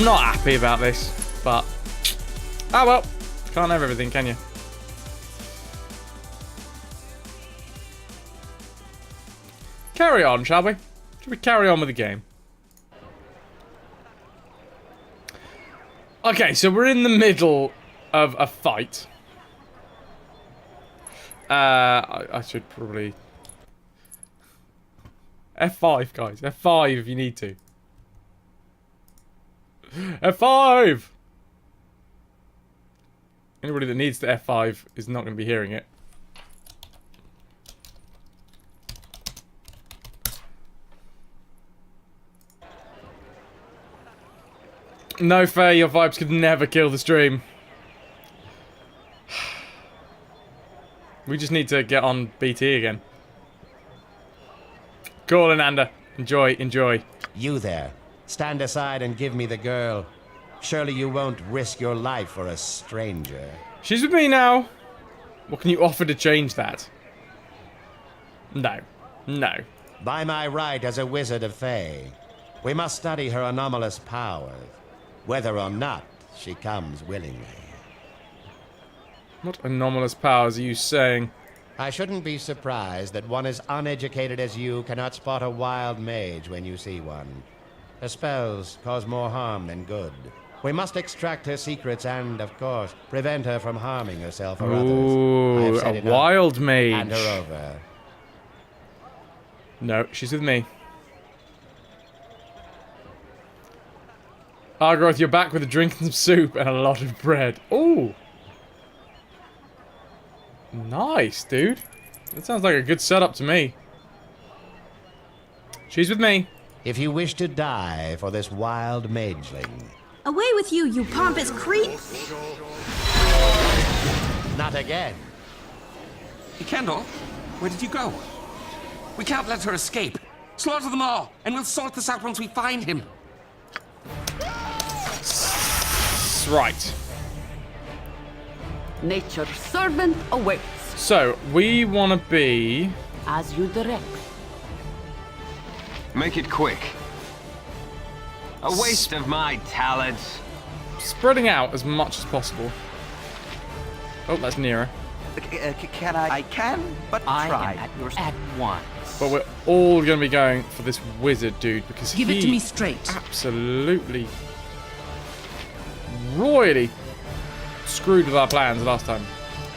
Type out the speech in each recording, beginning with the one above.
I'm not happy about this, but... Oh well. Can't have everything, can you? Carry on, shall we? Should we carry on with the game? Okay, so we're in the middle of a fight. I should probably... F5, guys. F5 if you need to. F5! Anybody that needs the F5 is not going to be hearing it. No fair, your vibes could never kill the stream. We just need to get on BT again. Cool, Ananda. Enjoy, enjoy. You there. Stand aside and give me the girl. Surely you won't risk your life for a stranger. She's with me now. What can you offer to change that? No. No. By my right as a wizard of Fae, we must study her anomalous powers, whether or not she comes willingly. What anomalous powers are you saying? I shouldn't be surprised that one as uneducated as you cannot spot a wild mage when you see one. Her spells cause more harm than good. We must extract her secrets and, of course, prevent her from harming herself or Ooh, others. a wild mage. Hand her over. No, she's with me. Argroth, you're back with a drink and some soup and a lot of bread. Ooh. Nice, dude. That sounds like a good setup to me. She's with me. If you wish to die for this wild mageling. Away with you, you pompous creep! Not again. Kendall, where did you go? We can't let her escape. Slaughter them all, and we'll sort this out once we find him. Right. Nature's servant awaits. So, we want to be... As you direct. Make it quick. A waste of my talents. spreading out as much as possible. Oh, that's nearer. Can I? I can, but I try. am at yours at once. But we're all going to be going for this wizard dude because Give it to me straight. Absolutely royally screwed with our plans last time.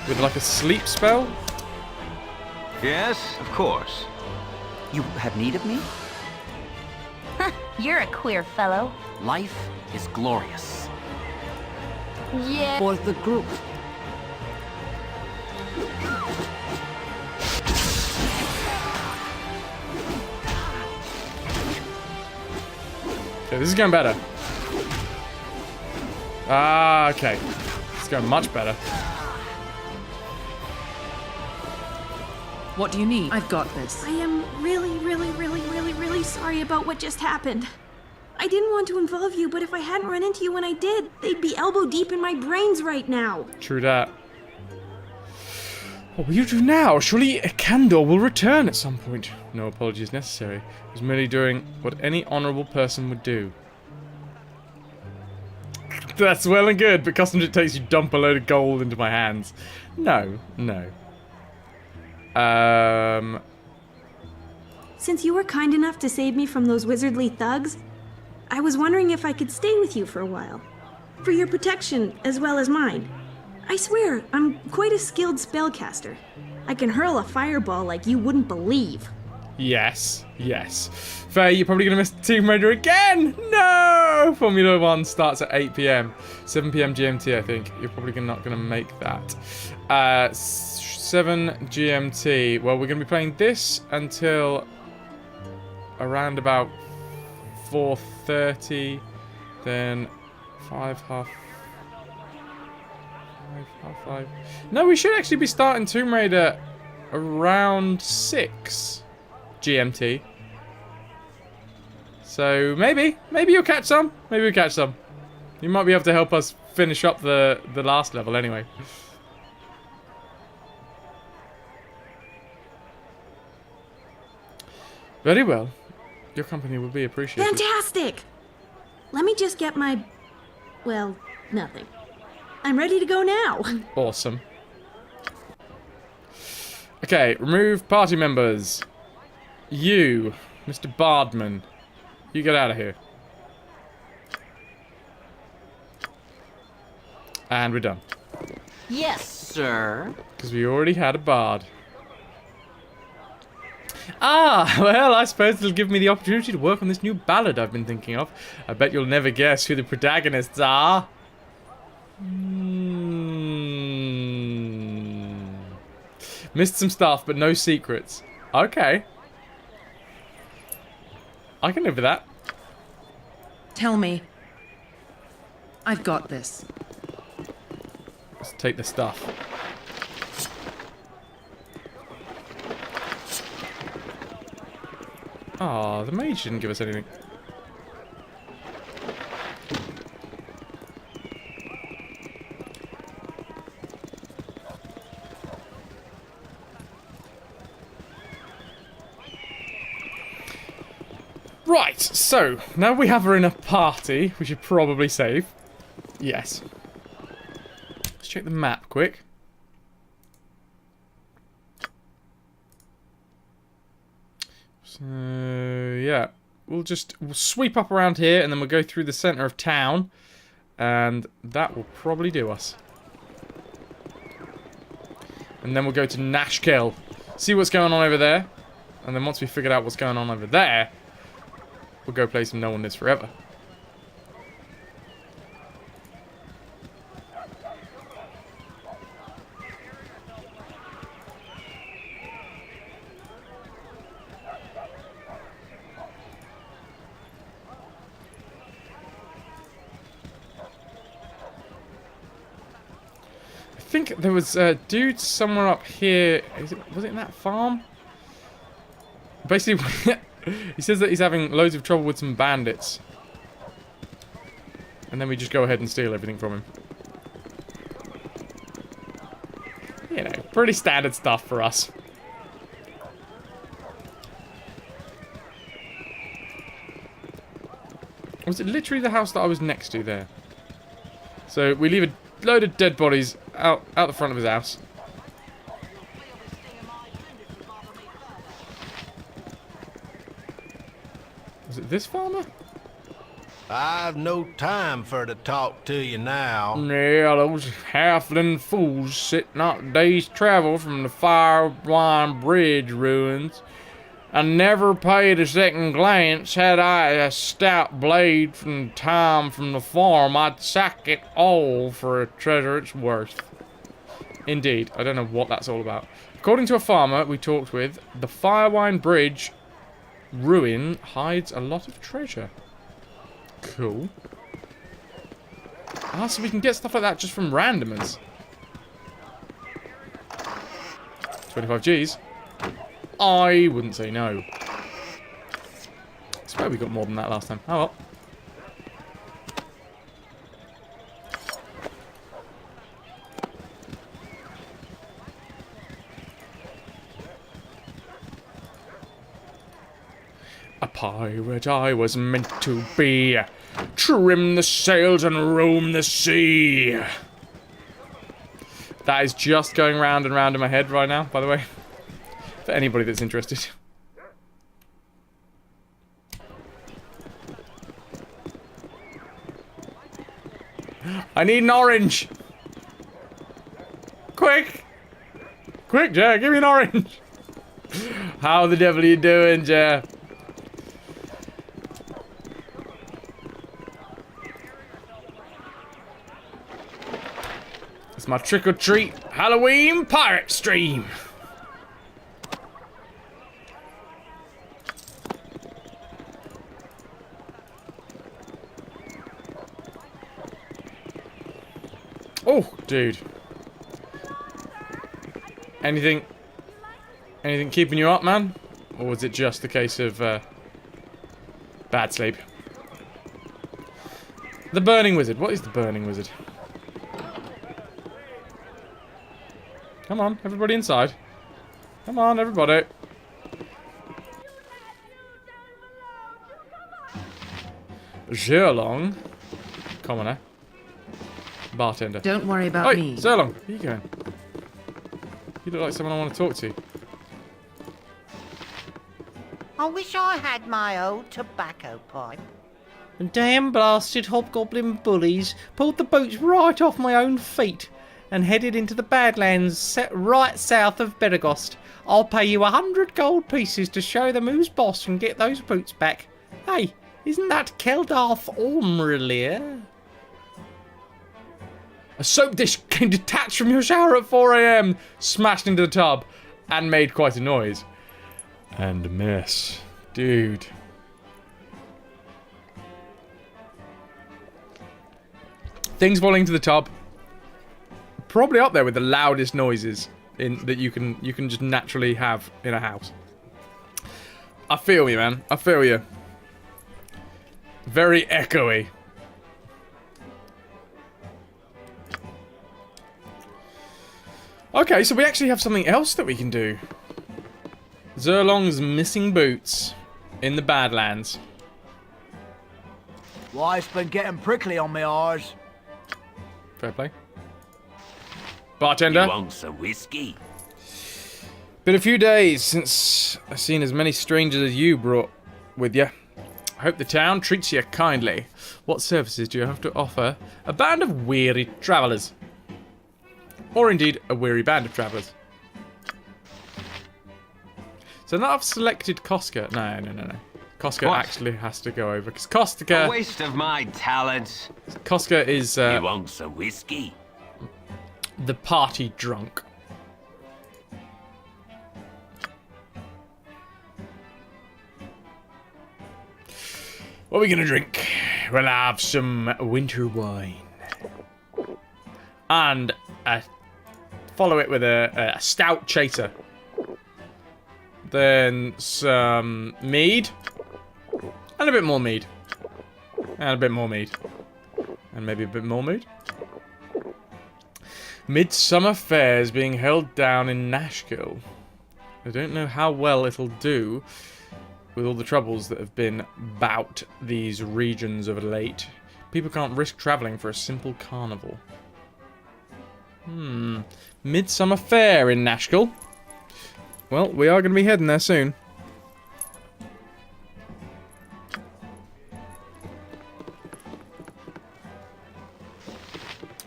With like a sleep spell. Yes, of course. You have need of me? You're a queer fellow. Life is glorious. Yeah. For the group. Okay, this is going better. Ah, okay. It's going much better. What do you need? I've got this. I am really sorry about what just happened. I didn't want to involve you, but if I hadn't run into you when I did, they'd be elbow deep in my brains right now. True that. What will you do now? Surely a candor will return at some point. No apologies necessary. I was merely doing what any honourable person would do. That's well and good, but customs dictates you dump a load of gold into my hands. No, no. Since you were kind enough to save me from those wizardly thugs, I was wondering if I could stay with you for a while. For your protection, as well as mine. I swear, I'm quite a skilled spellcaster. I can hurl a fireball like you wouldn't believe. Yes, yes. Faye, you're probably going to miss Tomb Raider again! No! Formula 1 starts at 8 PM. 7 PM GMT, I think. You're probably not going to make that. 7 GMT. Well, we're going to be playing this until around about 4:30. Then 5:30. 5:30. No, we should actually be starting Tomb Raider around 6 GMT. So maybe you'll catch some. Maybe we'll catch some. You might be able to help us finish up the last level anyway. Very well. Your company will be appreciated. Fantastic! Let me just get my well, nothing. I'm ready to go now. Awesome. Okay, remove party members. You, Mr. Bardman. You get out of here. And we're done. Yes, sir. Because we already had a bard. Ah, well, I suppose it'll give me the opportunity to work on this new ballad I've been thinking of. I bet you'll never guess who the protagonists are. Missed some stuff, but no secrets. Okay. I can live with that. Tell me. I've got this. Let's take the stuff. Ah, the mage didn't give us anything. Right, so, now we have her in a party, we should probably save. Yes. Let's check the map quick. So, yeah. We'll sweep up around here, and then we'll go through the centre of town. And that will probably do us. And then we'll go to Nashkel. See what's going on over there. And then once we figured out what's going on over there, we'll go play some No One Lives Forever. I think there was a dude somewhere up here. Was it in that farm? Basically, he says that he's having loads of trouble with some bandits. And then we just go ahead and steal everything from him. You know, pretty standard stuff for us. Was it literally the house that I was next to there? So we leave a load of dead bodies out the front of his house. Was it this farmer? I've no time for to talk to you now. Yeah, those halfling fools sitting out a day's travel from the Firewine Bridge ruins. I never paid a second glance. Had I a stout blade from time from the farm, I'd sack it all for a treasure it's worth. Indeed, I don't know what that's all about. According to a farmer we talked with, the Firewine Bridge ruin hides a lot of treasure. Cool. Ah, so we can get stuff like that just from randomers. 25 Gs. I wouldn't say no. I swear we got more than that last time. Oh well. A pirate I was meant to be. Trim the sails and roam the sea. That is just going round and round in my head right now, by the way. For anybody that's interested. I need an orange! Quick! Quick, Jer, give me an orange! How the devil are you doing, Jer? It's my trick-or-treat Halloween pirate stream! Oh, dude. Anything keeping you up, man? Or was it just a case of bad sleep? The Burning Wizard. What is the Burning Wizard? Come on, everybody inside. Come on, everybody. Zherlong. Commoner. Bartender. Don't worry about Oi, me. Zerlong, where are you going? You look like someone I want to talk to. I wish I had my old tobacco pipe. And damn blasted hobgoblin bullies pulled the boots right off my own feet and headed into the Badlands set right south of Beregost. I'll pay you 100 gold pieces to show them who's boss and get those boots back. Hey, isn't that Keldarth Ormrilier? A soap dish came detached from your shower at 4 AM, smashed into the tub, and made quite a noise. And a mess. Dude. Things falling into the tub. Probably up there with the loudest noises that you can just naturally have in a house. I feel you, man. I feel you. Very echoey. Okay, so we actually have something else that we can do. Zerlong's missing boots in the Badlands. Life's been getting prickly on me eyes. Fair play. Bartender. You want some whiskey? Been a few days since I've seen as many strangers as you brought with you. I hope the town treats you kindly. What services do you have to offer a band of weary travellers? Or indeed, a weary band of travellers. So now I've selected Koska. No. Koska actually has to go over, because Koska... A waste of my talent. Koska is... You want some whiskey? The party drunk. What are we gonna drink? We'll have some winter wine. And follow it with a stout chaser. Then some mead. And a bit more mead. And a bit more mead. And maybe a bit more mead. Midsummer Fair is being held down in Nashville. I don't know how well it'll do with all the troubles that have been about these regions of late. People can't risk travelling for a simple carnival. Midsummer Fair in Nashville. Well, we are going to be heading there soon.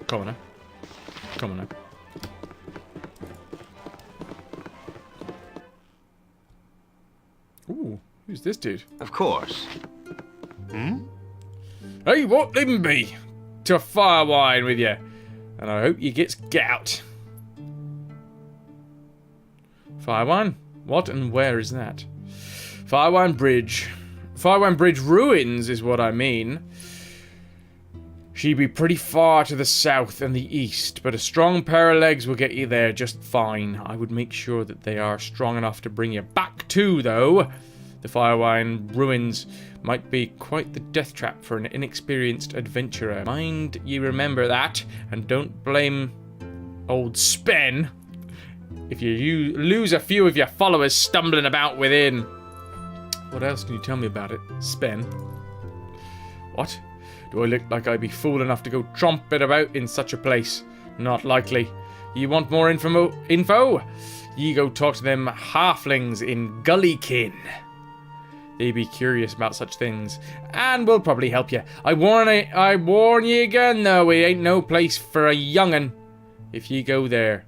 Come on now. Come on now. Ooh, who's this dude? Of course. Hey, what leaving be? To a fire wine with you. And I hope you gets gout. Firewine? What and where is that? Firewine Bridge. Firewine Bridge ruins is what I mean. She be pretty far to the south and the east, but a strong pair of legs will get you there just fine. I would make sure that they are strong enough to bring you back to, though. The Firewine ruins might be quite the death trap for an inexperienced adventurer. Mind you remember that, and don't blame old Spen if you lose a few of your followers stumbling about within. What else can you tell me about it, Spen? What? Do I look like I'd be fool enough to go tromping about in such a place? Not likely. You want more info? Ye go talk to them halflings in Gullykin. They be curious about such things, and will probably help you. I warn ye again, though, it ain't no place for a young'un. If ye go there,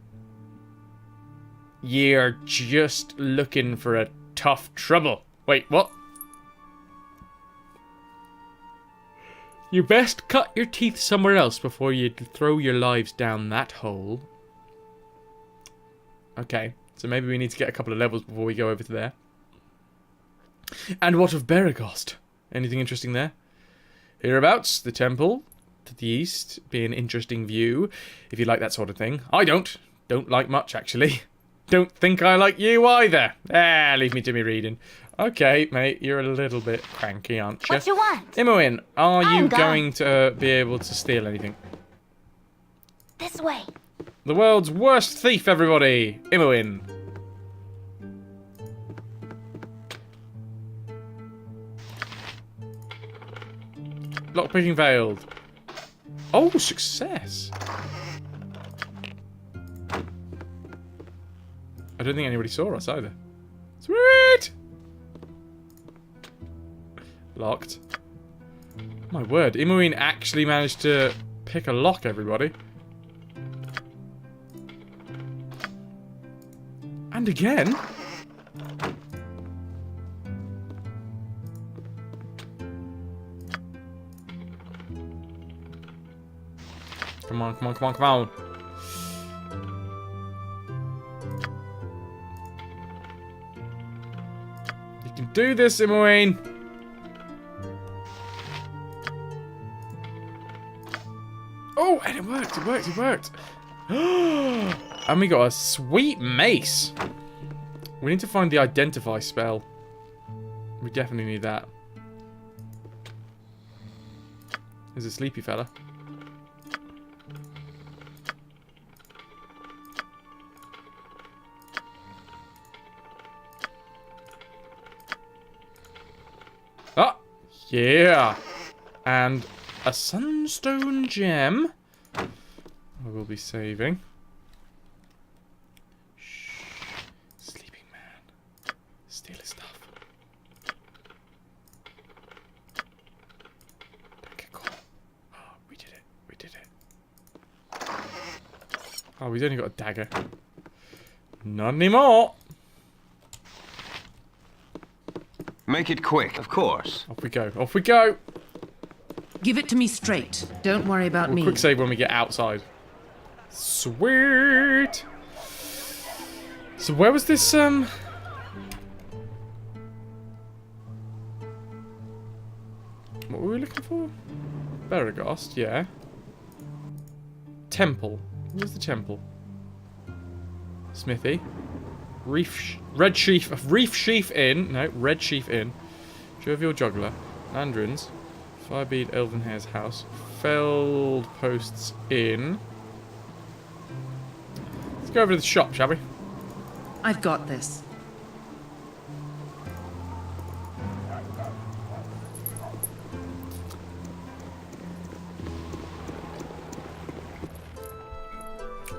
ye're just looking for a tough trouble. Wait, what? You best cut your teeth somewhere else before you throw your lives down that hole. Okay, so maybe we need to get a couple of levels before we go over to there. And what of Beregost? Anything interesting there? Hereabouts, the temple to the east, be an interesting view, if you like that sort of thing. I don't. Don't like much, actually. Don't think I like you either. Leave me to me reading. Okay, mate, you're a little bit cranky, aren't you? What you want? Imoen, are you gone. going to be able to steal anything? This way. The world's worst thief, everybody! Imoen. Lockpicking failed. Oh, success. I don't think anybody saw us either. Sweet! Locked. My word, Imoen actually managed to pick a lock, everybody. And again. Come on, come on, come on, come on. You can do this, Imoen. Oh, and it worked, it worked, it worked. And we got a sweet mace. We need to find the identify spell. We definitely need that. There's a sleepy fella. Ah, yeah. And a sunstone gem. I will be saving. Shh. Sleeping man. Steal his stuff. Don't get caught. Oh, we did it. We did it. Oh, we've only got a dagger. Not anymore. Make it quick, of course. Off we go. Off we go. Give it to me straight. Don't worry about me. Quick save when we get outside. Sweet. So where was this, What were we looking for? Beregost, yeah. Temple. Where's the temple? Smithy. Reef Sheaf Inn. No, Red Sheaf Inn. Jovial Juggler. Landrin's. Firebead Elvenhair's house. Felled Posts Inn. Let's go over to the shop, shall we? I've got this.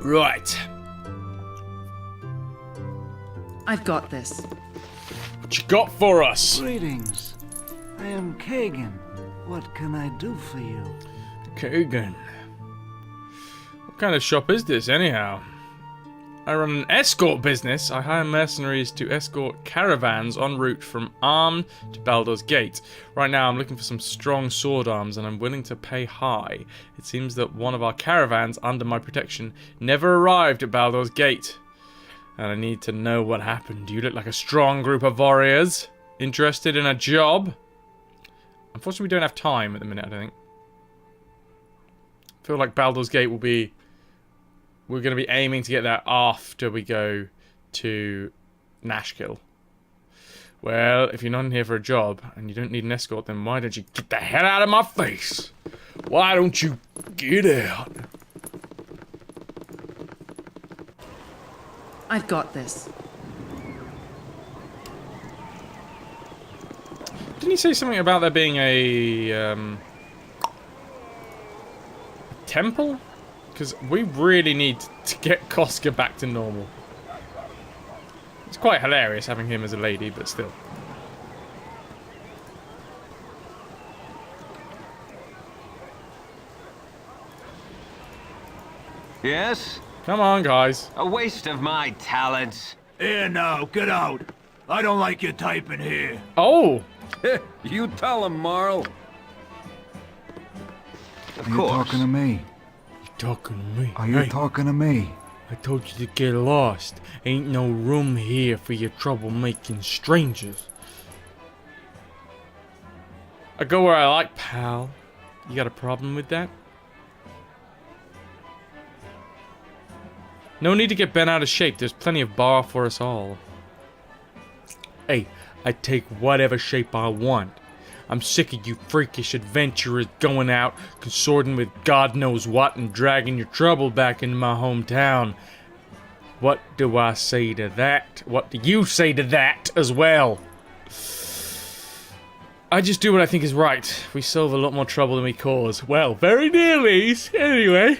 Right. I've got this. What you got for us? Greetings. I am Kagan. What can I do for you? Kagan. What kind of shop is this, anyhow? I run an escort business. I hire mercenaries to escort caravans en route from Arm to Baldur's Gate. Right now, I'm looking for some strong sword arms, and I'm willing to pay high. It seems that one of our caravans under my protection never arrived at Baldur's Gate. And I need to know what happened. You look like a strong group of warriors. Interested in a job? Unfortunately, we don't have time at the minute, I don't think. I feel like Baldur's Gate will be... We're going to be aiming to get that after we go to Nashkill. Well, if you're not in here for a job and you don't need an escort, then why don't you get the hell out of my face? Why don't you get out? I've got this. Didn't you say something about there being a temple? Because we really need to get Koska back to normal. It's quite hilarious having him as a lady, but still. Yes? Come on, guys. A waste of my talents. Here now, get out. I don't like your type in here. Oh! You tell him, Marl. Of Are you course. talking to me? Talking to me. Are you talking to me? I told you to get lost. Ain't no room here for your troublemaking strangers. I go where I like, pal. You got a problem with that? No need to get bent out of shape. There's plenty of bar for us all. Hey, I take whatever shape I want. I'm sick of you freakish adventurers going out, consorting with God knows what, and dragging your trouble back into my hometown. What do I say to that? What do you say to that as well? I just do what I think is right. We solve a lot more trouble than we cause. Well, very nearly. Anyway.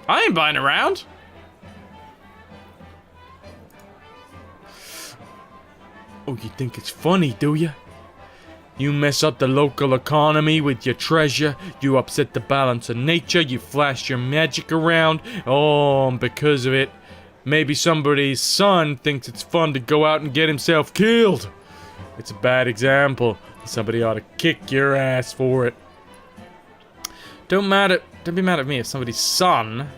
I ain't buying around. Oh, you think it's funny, do you? You mess up the local economy with your treasure, you upset the balance of nature, you flash your magic around, oh, and because of it, maybe somebody's son thinks it's fun to go out and get himself killed. It's a bad example. Somebody ought to kick your ass for it. Don't be mad at me if somebody's son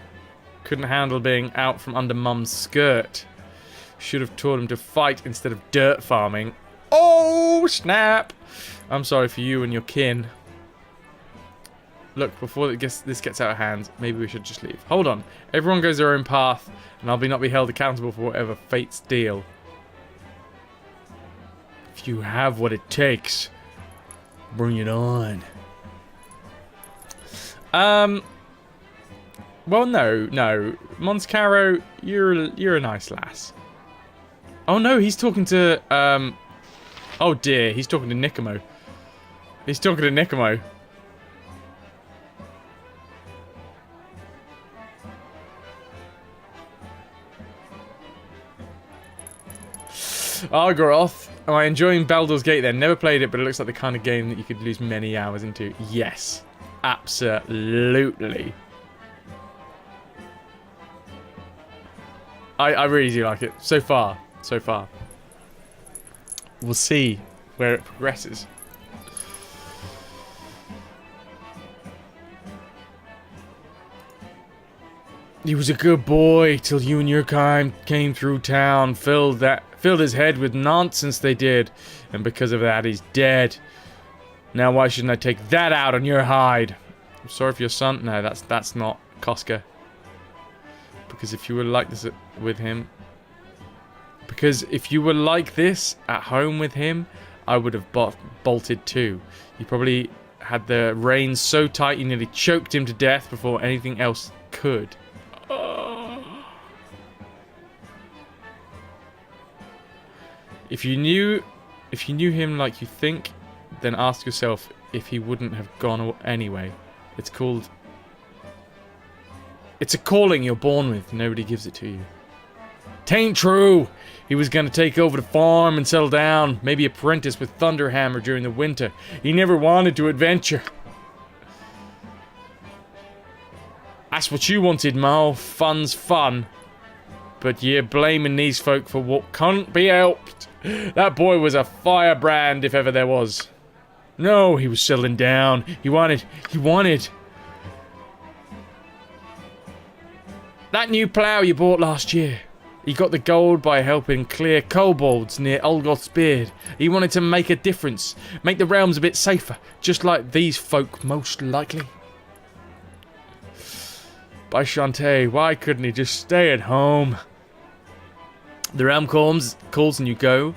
couldn't handle being out from under mum's skirt. Should have taught him to fight instead of dirt farming. Oh, snap! I'm sorry for you and your kin. Look, before this gets out of hand, maybe we should just leave. Hold on. Everyone goes their own path, and I'll not be held accountable for whatever fates deal. If you have what it takes, bring it on. Well, no. Mons Caro, you're a nice lass. Oh no, he's talking to, oh dear, he's talking to Nicomo. He's talking to Nicomo. Argoroth, am I enjoying Baldur's Gate then? Never played it, but it looks like the kind of game that you could lose many hours into. Yes, absolutely. I really do like it. So far. We'll see where it progresses. He was a good boy till you and your kind came through town, filled his head with nonsense they did, and because of that he's dead. Now why shouldn't I take that out on your hide? I'm sorry for your son. No, that's not Koska. Because if you were like this with him, because if you were like this at home with him, I would have bolted too. You probably had the reins so tight you nearly choked him to death before anything else could. If you knew him like you think, then ask yourself if he wouldn't have gone anyway. It's a calling you're born with. Nobody gives it to you. Tain't true. He was gonna take over the farm and settle down, maybe apprentice with Thunderhammer during the winter. He never wanted to adventure. That's what you wanted, Mo. Fun's fun. But you're blaming these folk for what can't be helped. That boy was a firebrand if ever there was. No, he was settling down. He wanted... That new plough you bought last year. He got the gold by helping clear kobolds near Olgoth's beard. He wanted to make a difference. Make the realms a bit safer. Just like these folk, most likely. By Shantae, why couldn't he just stay at home? The realm calls and you go.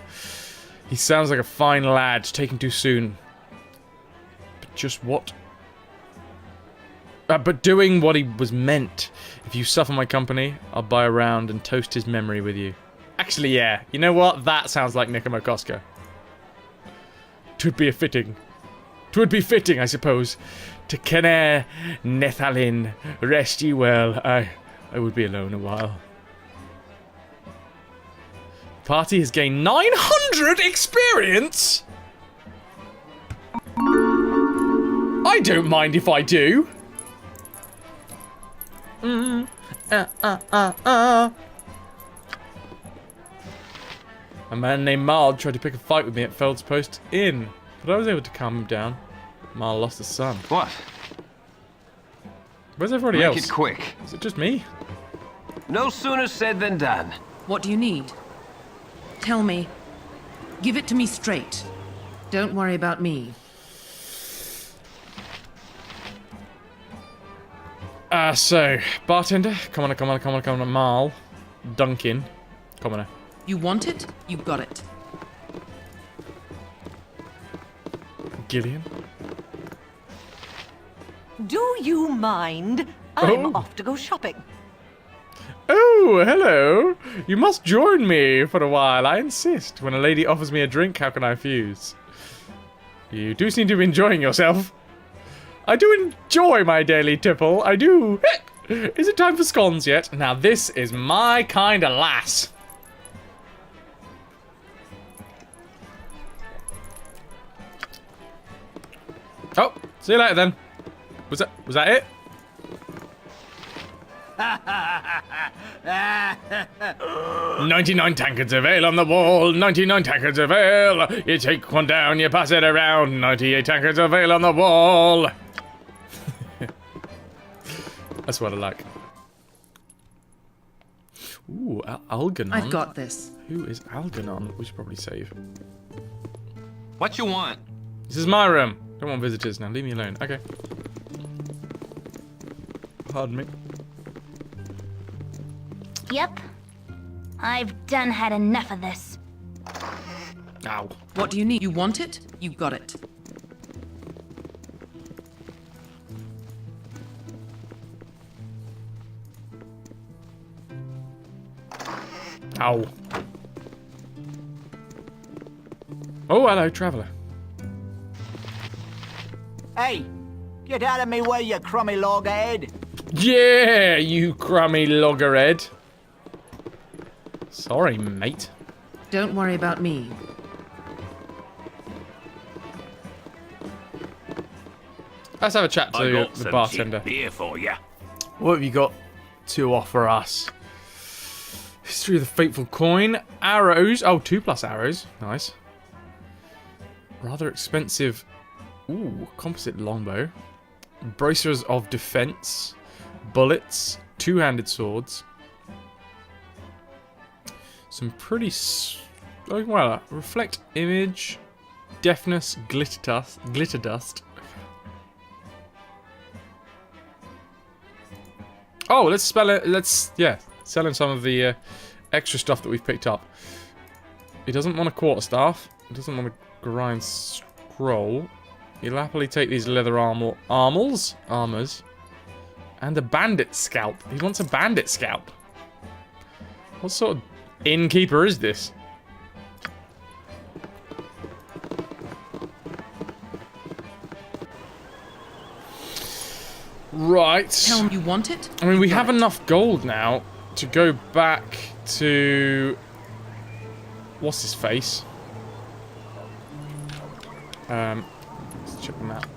He sounds like a fine lad, taken too soon. But just what? But doing what he was meant. If you suffer my company, I'll buy a round and toast his memory with you. Actually, yeah. You know what? That sounds like Nicomo Koska. 'Twould be fitting, I suppose. To Kenner Nethalin, rest ye well. I would be alone a while. The party has gained 900 experience! I don't mind if I do. A man named Marl tried to pick a fight with me at Feld's Post Inn, but I was able to calm him down. Marl lost a son. What? Where's everybody else? Make it quick. Is it just me? No sooner said than done. What do you need? Tell me. Give it to me straight. Don't worry about me. So, bartender, come on, Marl. Duncan, come on. You want it? You got it. Gillian? Do you mind? I'm off to go shopping. Oh, Ooh, hello. You must join me for a while. I insist. When a lady offers me a drink, how can I refuse? You do seem to be enjoying yourself. I do enjoy my daily tipple. I do. Is it time for scones yet? Now this is my kind of lass. Oh, see you later then. Was that it? 99 tankards of ale on the wall, 99 tankards of ale. You take one down, you pass it around, 98 tankards of ale on the wall. That's what I like. Ooh, Algernon. I've got this. Who is Algernon? We should probably save. What you want? This is my room. Don't want visitors now. Leave me alone. Okay. Pardon me. Yep. I've done had enough of this. Ow. What do you need? You want it? You got it. Ow. Oh, hello, traveller. Hey, get out of me way, you crummy loggerhead. Yeah, you crummy loggerhead. Sorry, mate. Don't worry about me. Let's have a chat to the bartender. Beer for ya. What have you got to offer us? History of the Fateful Coin. Arrows. Oh, 2+ arrows. Nice. Rather expensive. Ooh, composite longbow. Bracers of defense. Bullets. Two-handed swords. Some pretty... Oh, well, reflect image. Deafness. Glitter dust. Glitter dust. Oh, let's spell it. Let's, yeah, sell him some of the extra stuff that we've picked up. He doesn't want a quarterstaff. He doesn't want a grind scroll. He'll happily take these leather armors, and a bandit scalp. He wants a bandit scalp. What sort of innkeeper is this? Right. Tell me you want it? I mean, we have enough gold now to go back to... What's his face? Let's check the map.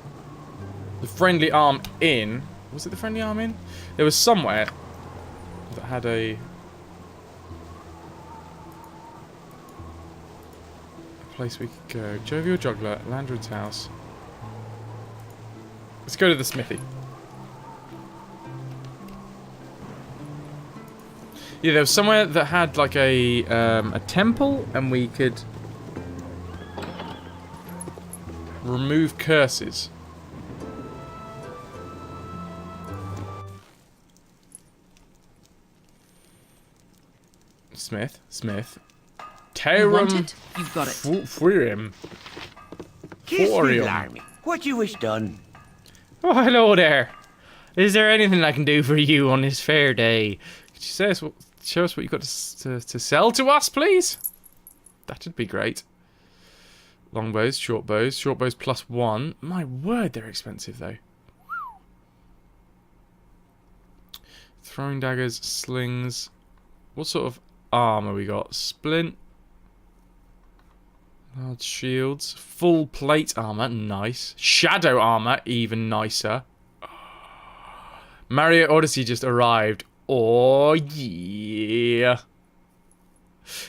The Friendly Arm Inn. Was it the Friendly Arm Inn? There was somewhere that had a place we could go. Jovial Juggler, Landred's house. Let's go to the smithy. Yeah, there was somewhere that had like a temple, and we could remove curses. Smith. You want it? You've got it. Free him. Kiss me, Blarney. What you wish done? Oh, hello there. Is there anything I can do for you on this fair day? Could you show us what you've got to sell to us, please? That'd be great. Longbows, shortbows +1. My word, they're expensive though. Throwing daggers, slings. What sort of armor we got? Splint. Large shields. Full plate armor, nice. Shadow armor, even nicer. Mario Odyssey just arrived. Oh, yeah.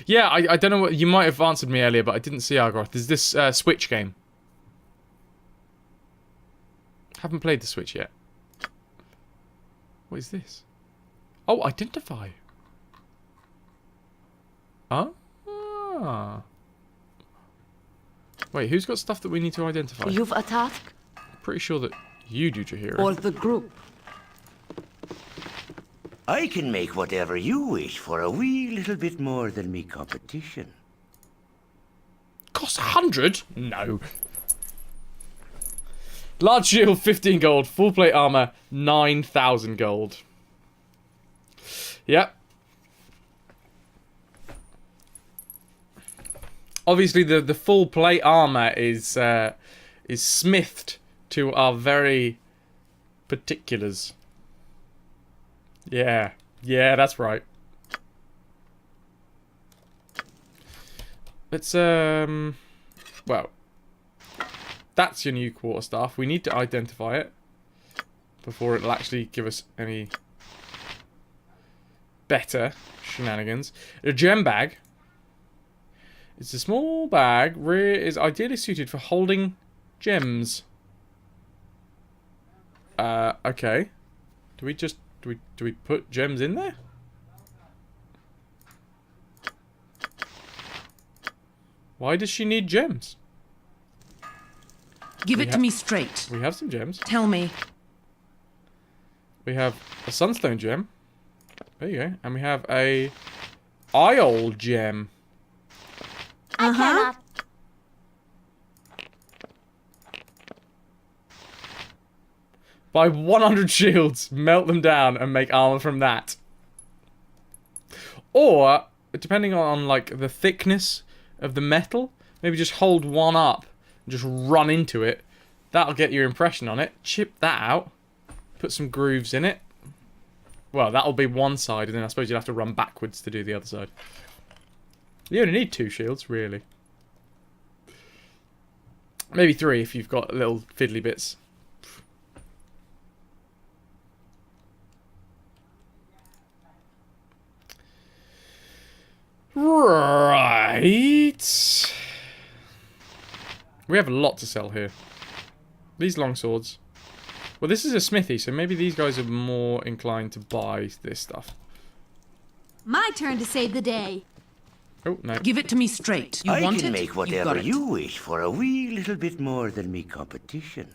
Yeah, I don't know what... You might have answered me earlier, but I didn't see Argoth. Is this Switch game? Haven't played the Switch yet. What is this? Oh, identify. Ah. Wait, who's got stuff that we need to identify? You've a task? Pretty sure that you do, Jahira. Or the group? I can make whatever you wish for a wee little bit more than me competition. Cost 100? No. Large shield, 15 gold. Full plate armor, 9,000 gold. Yep. Obviously, the full plate armor is smithed to our very particulars. Yeah, that's right. Let's well, that's your new quarterstaff. We need to identify it before it'll actually give us any better shenanigans. A gem bag. It's a small bag. Rear is ideally suited for holding gems. Okay. Do we put gems in there? Why does she need gems? Give it to me straight. We have some gems. Tell me. We have a sunstone gem. There you go. And we have a Isle gem. I cannot. Buy 100 shields, melt them down, and make armor from that. Or, depending on like the thickness of the metal, maybe just hold one up and just run into it. That'll get your impression on it. Chip that out. Put some grooves in it. Well, that'll be one side, and then I suppose you'll have to run backwards to do the other side. You only need 2 shields, really. Maybe 3 if you've got little fiddly bits. Right. We have a lot to sell here. These long swords. Well, this is a smithy, so maybe these guys are more inclined to buy this stuff. My turn to save the day. Oh, no. Give it to me straight. You I want can it? make You whatever got it. you wish for a wee little bit more than me competition.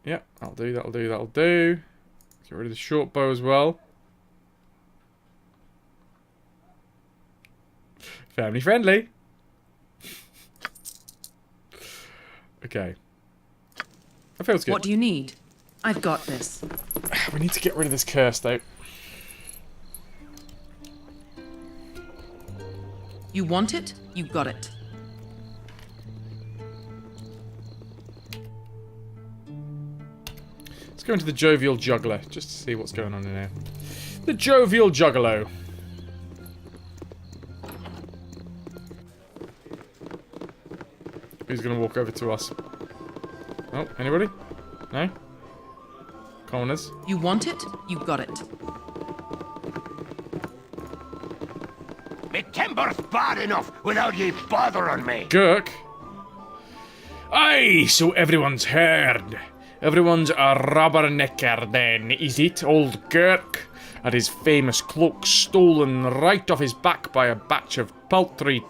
Yeah, that'll do, that'll do, that'll do. Get rid of the short bow as well. Family friendly. Okay. That feels good. What do you need? I've got this. We need to get rid of this curse, though. You want it? You got it. Let's go into the Jovial Juggler, just to see what's going on in there. The Jovial Juggalo. Who's going to walk over to us? Oh, anybody? No? Commoners? You want it? You got it. Me timber's bad enough without ye bothering me. Gurk? Aye, so everyone's heard. Everyone's a rubbernecker then, is it, old Gurk? Had his famous cloak stolen right off his back by a batch of paltry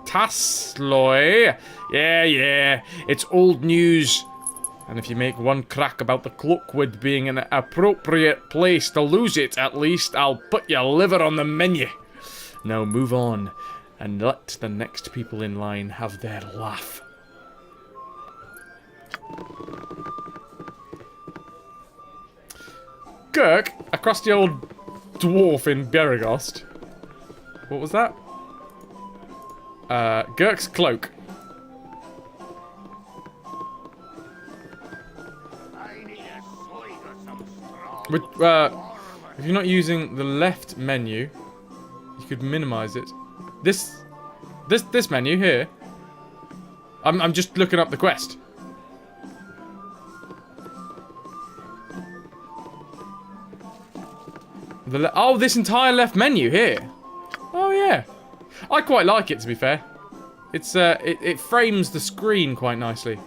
Tasloy. Yeah, it's old news. And if you make one crack about the Cloakwood being an appropriate place to lose it, at least I'll put your liver on the menu. Now move on, and let the next people in line have their laugh. Gurk, a crusty old dwarf in Beregost. What was that? Gurk's cloak. With, if you're not using the left menu, you could minimize it. This menu here. I'm just looking up the quest. Oh, this entire left menu here. Oh yeah, I quite like it, to be fair. It's it frames the screen quite nicely.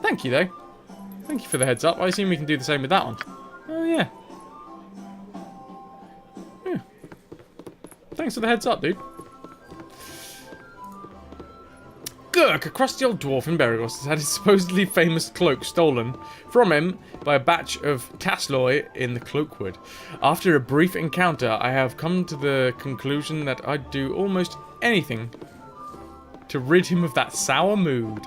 Thank you though. Thank you for the heads up. I assume we can do the same with that one. Oh yeah. Yeah. Thanks for the heads up, dude. Gurk, a crusty old dwarf in Beregost, has had his supposedly famous cloak stolen from him by a batch of Tasloy in the Cloakwood. After a brief encounter, I have come to the conclusion that I'd do almost anything to rid him of that sour mood.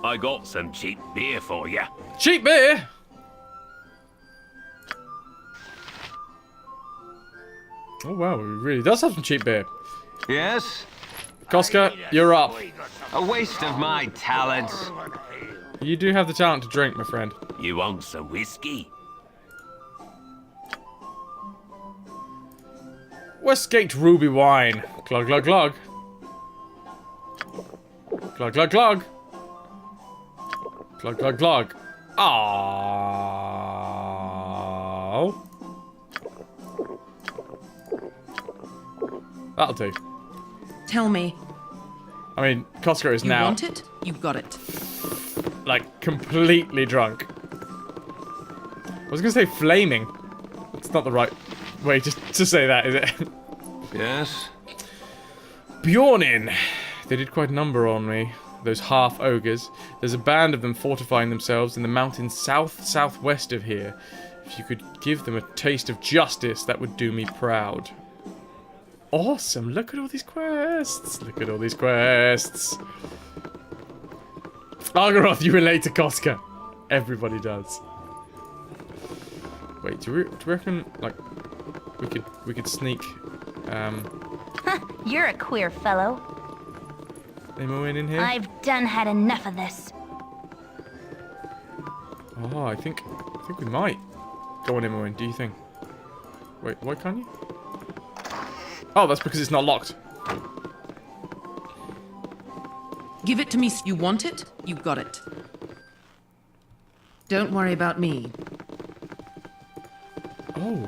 I got some cheap beer for you. Cheap beer? Oh wow, he really does have some cheap beer. Yes? Koska, you're up. A waste of my talents. You do have the talent to drink, my friend. You want some whiskey? Westgate Ruby Wine. Glug, glug, glug. Glug, glug, glug. Glug, glug, glug. Oh. That'll do. Tell me. I mean, Koska is You now... want it? You've got it. like, completely drunk. I was gonna say flaming. It's not the right way to say that, is it? Yes? Bjornin! They did quite a number on me. Those half-ogres. There's a band of them fortifying themselves in the mountains southwest of here. If you could give them a taste of justice, that would do me proud. Awesome! Look at all these quests! Look at all these quests! Argaroth, you relate to Koska. Everybody does. Wait, do we reckon, like, we could sneak, You're a queer fellow. Imoen in here? I've done had enough of this. Oh, I think we might go on Imoen, do you think? Wait, why can't you? Oh, that's because it's not locked. Give it to me. You want it? You've got it. Don't worry about me. Oh.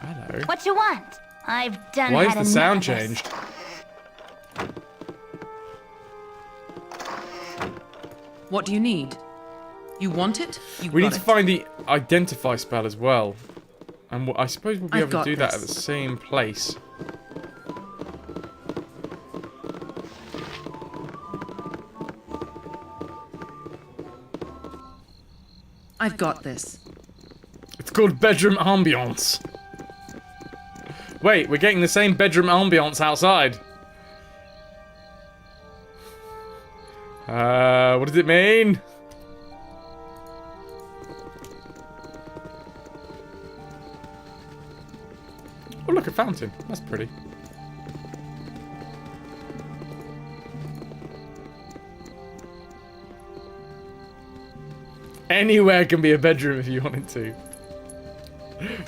Hello. What you want? I've done Why had is the enough sound of this. changed? What do you need? You want it? You've We got need to it. find the identify spell as well. And I suppose we'll be I've able to do got that at the this. same place. I've got this. It's called bedroom ambiance. Wait, we're getting the same bedroom ambiance outside. What does it mean? Oh, look, a fountain. That's pretty. Anywhere can be a bedroom if you wanted to.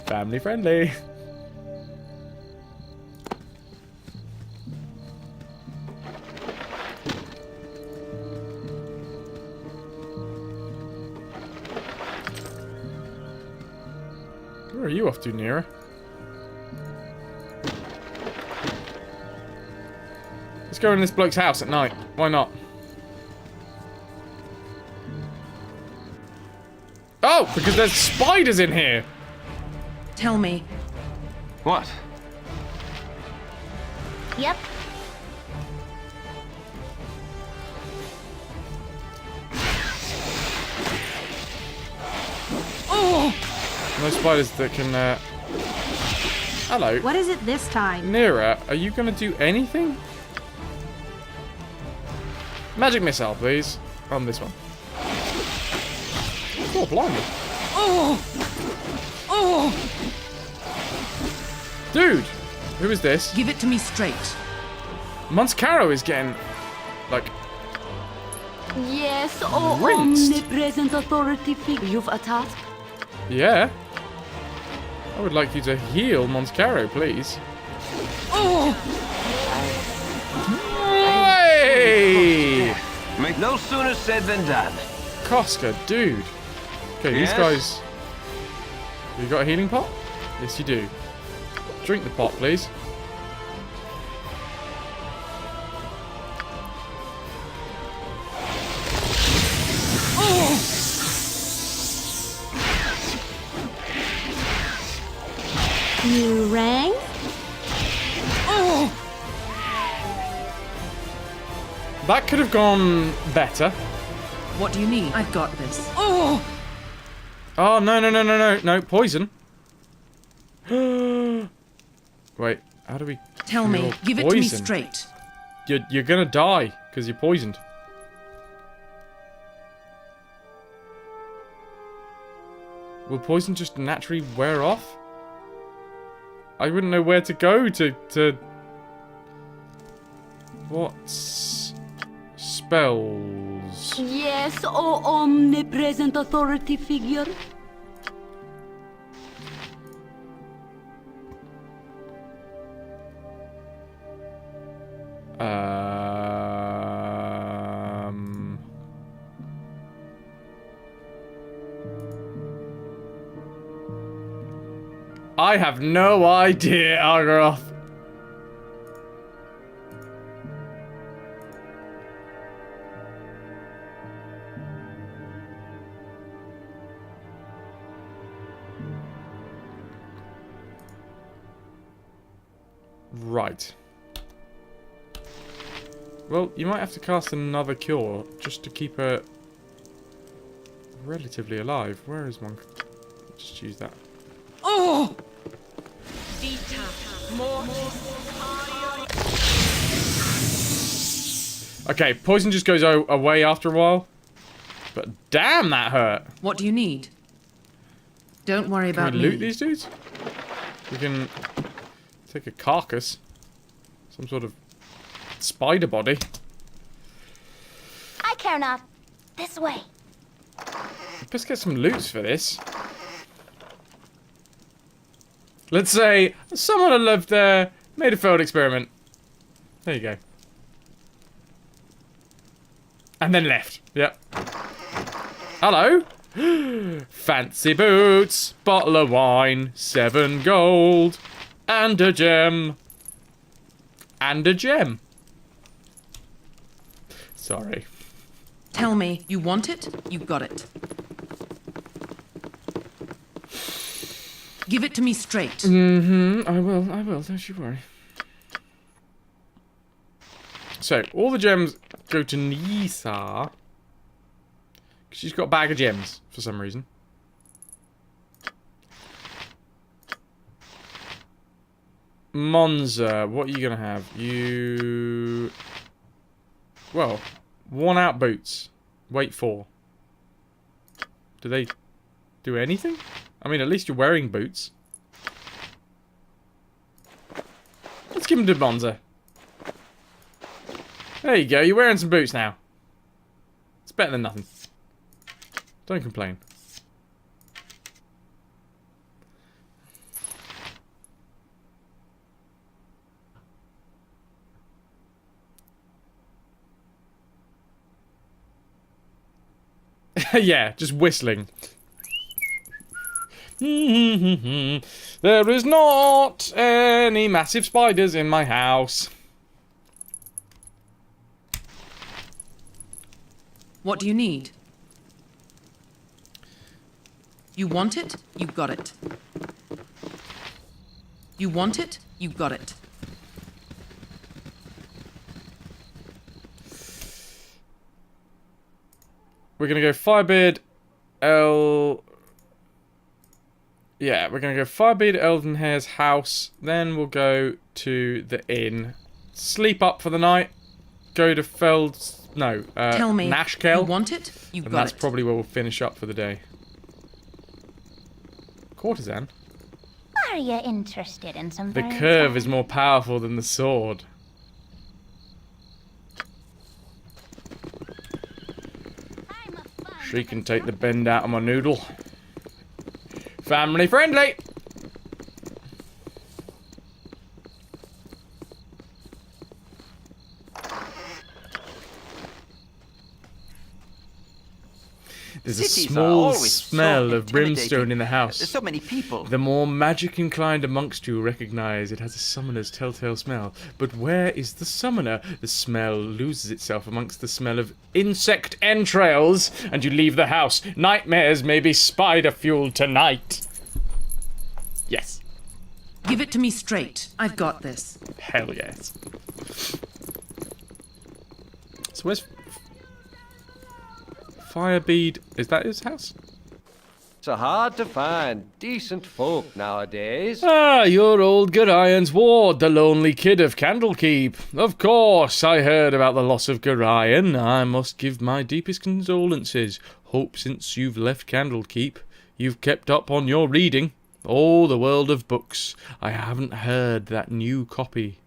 Family friendly. Where are you off to, Nira? Let's go in this bloke's house at night. Why not? Oh, because there's spiders in here. Tell me. What? Yep. Oh! No spiders that can, Hello. What is it this time? Nira, are you gonna do anything? Magic missile, please. On this one. Oh, blimey. Oh! Oh! Dude! Who is this? Give it to me straight. Monscaro is getting, like... Yes, oh rinsed. omnipresent authority figure. You've a task? Yeah. I would like you to heal Monscaro, please. Oh! Hey! No sooner said than done. Koska, dude. Okay, Yes? these guys... You got a healing pot? Yes, you do. Drink the pot, please. You rang? Oh! That could have gone better. What do you need? I've got this. Oh! Oh, no, poison. Wait, how do we Tell me. cure Give it to me poison? straight. You're gonna die, because you're poisoned. Will poison just naturally wear off? I wouldn't know where to go to... What's... spells? Yes, O omnipresent authority figure. I have no idea, Argaroth. Right. Well, you might have to cast another cure just to keep her relatively alive. Where is one? Just use that. Oh! Okay, poison just goes away after a while. But damn, that hurt. What do you need? Don't worry about Can we me. loot these dudes? We can take a carcass. Some sort of spider body. I care not. This way. Let's get some loots for this. Let's say someone had lived there, made a failed experiment. There you go. And then left. Yep. Hello. Fancy boots, bottle of wine, 7 gold, and a gem. And a gem. Sorry. Tell me, you want it? You got it. Give it to me straight. Mm-hmm. I will, don't you worry. So, all the gems go to Nisa. She's got a bag of gems, for some reason. Monza, what are you gonna have? You... Well, worn out boots. Weight 4. Do they do anything? I mean, at least you're wearing boots. Let's give them to Monza. There you go, you're wearing some boots now. It's better than nothing. Don't complain. Yeah, just whistling. There is not any massive spiders in my house. What do you need? You want it? You got it. You want it? You got it. We're gonna go Firebeard, Yeah, we're gonna go Firebeard, Elvenhair's house. Then we'll go to the inn. Sleep up for the night. Go to Tell me, Nashkel. you want it? You And got that's it. probably where we'll finish up for the day. Courtesan. Are you interested in some The very curve is more powerful than the sword. She can take the bend out of my noodle. Family friendly! There's a Cities are small always smell so of brimstone intimidating. in the house. There's so many people. The more magic inclined amongst you recognize it has a summoner's telltale smell. But where is the summoner? The smell loses itself amongst the smell of insect entrails, and you leave the house. Nightmares may be spider-fueled tonight. Yes. Give it to me straight. I've got this. Hell yes. So where's Firebeard? Is that his house? So hard to find decent folk nowadays. Ah, you're old Garion's ward, the lonely kid of Candlekeep. Of course, I heard about the loss of Garion. I must give my deepest condolences. Hope since you've left Candlekeep, you've kept up on your reading. Oh, the world of books. I haven't heard that new copy.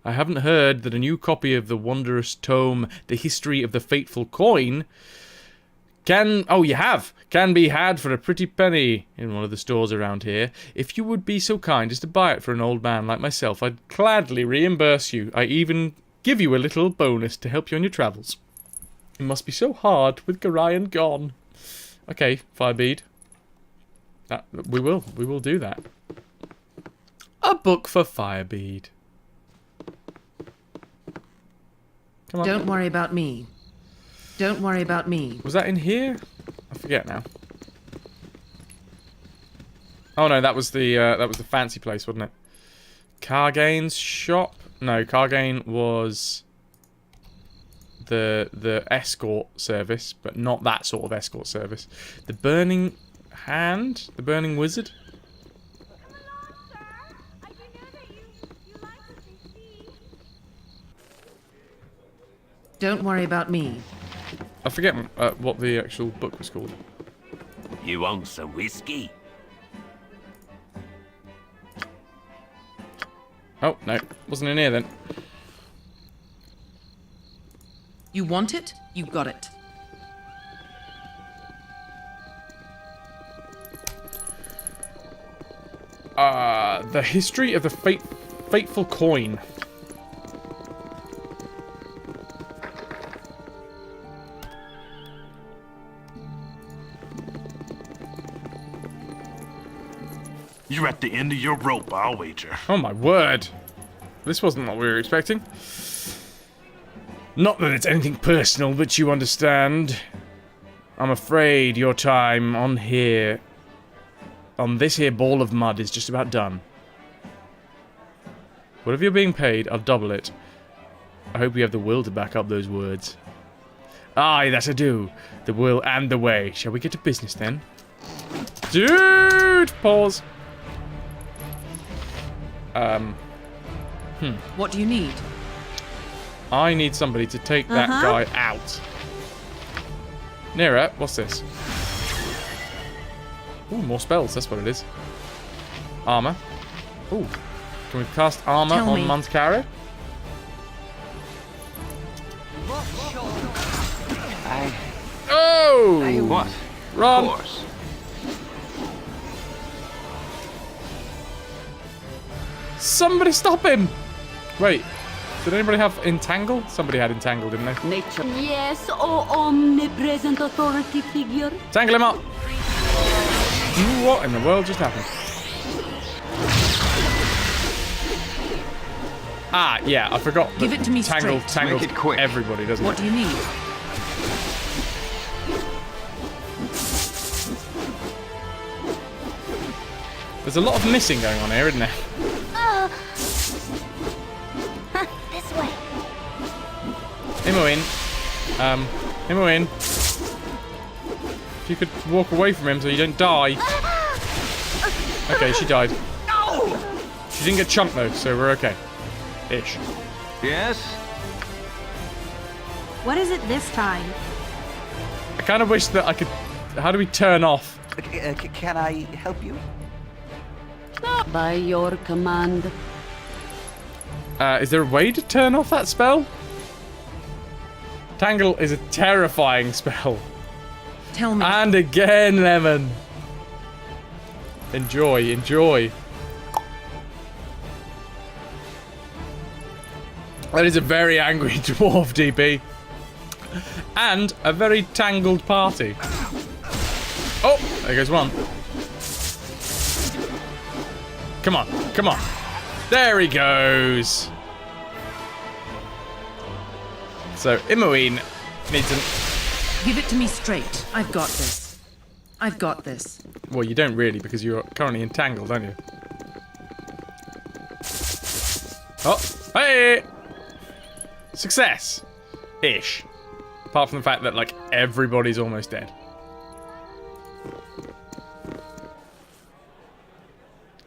I haven't heard that a new copy of the wondrous tome, The History of the Fateful Coin, can be had for a pretty penny in one of the stores around here. If you would be so kind as to buy it for an old man like myself, I'd gladly reimburse you. I even give you a little bonus to help you on your travels. It must be so hard with Gorion gone. Okay, Firebead. We will do that. A book for Firebead. Come on. Don't worry about me. Don't worry about me. Was that in here? I forget now. Oh no, that was the fancy place, wasn't it? Cargain's shop? No, Cargain was the escort service, but not that sort of escort service. The Burning Hand? The Burning Wizard? Don't worry about me. I forget what the actual book was called. You want some whiskey? Oh, no. Wasn't in here then. You want it? You got it. The History of the Fateful Coin. You're at the end of your rope, I'll wager. Oh my word. This wasn't what we were expecting. Not that it's anything personal, but you understand. I'm afraid your time on this here ball of mud is just about done. Whatever you're being paid, I'll double it. I hope you have the will to back up those words. Aye, that I do. The will and the way. Shall we get to business then? Dude! Pause. What do you need? I need somebody to take that guy out. Nira, what's this? Ooh, more spells, that's what it is. Armor. Ooh. Can we cast armor on Monskara? Oh! What? Run! Of course. Somebody stop him! Wait, did anybody have Entangle? Somebody had Entangle, didn't they? Nature. Yes, oh omnipresent authority figure. Tangle him up! What in the world just happened? Ah, yeah, I forgot. Give it to me Tangle, straight. Tangle, Make it quick. Everybody, doesn't What it? do you need? There's a lot of missing going on here, isn't there? This way. Imoen. Imoen. If you could walk away from him so you don't die. Okay, she died. No! She didn't get chunked though, so we're okay. Ish. Yes? What is it this time? I kind of wish that I could... How do we turn off? Can I help you? By your command. Is there a way to turn off that spell? Tangle is a terrifying spell. Tell me. And again, Lemon. Enjoy, enjoy. That is a very angry dwarf, DP. And a very tangled party. Oh, there goes one. Come on, come on. There he goes. So, Imoen needs an... Give it to me straight. I've got this. I've got this. Well, you don't really, because you're currently entangled, aren't you? Oh, hey! Success! Ish. Apart from the fact that, like, everybody's almost dead.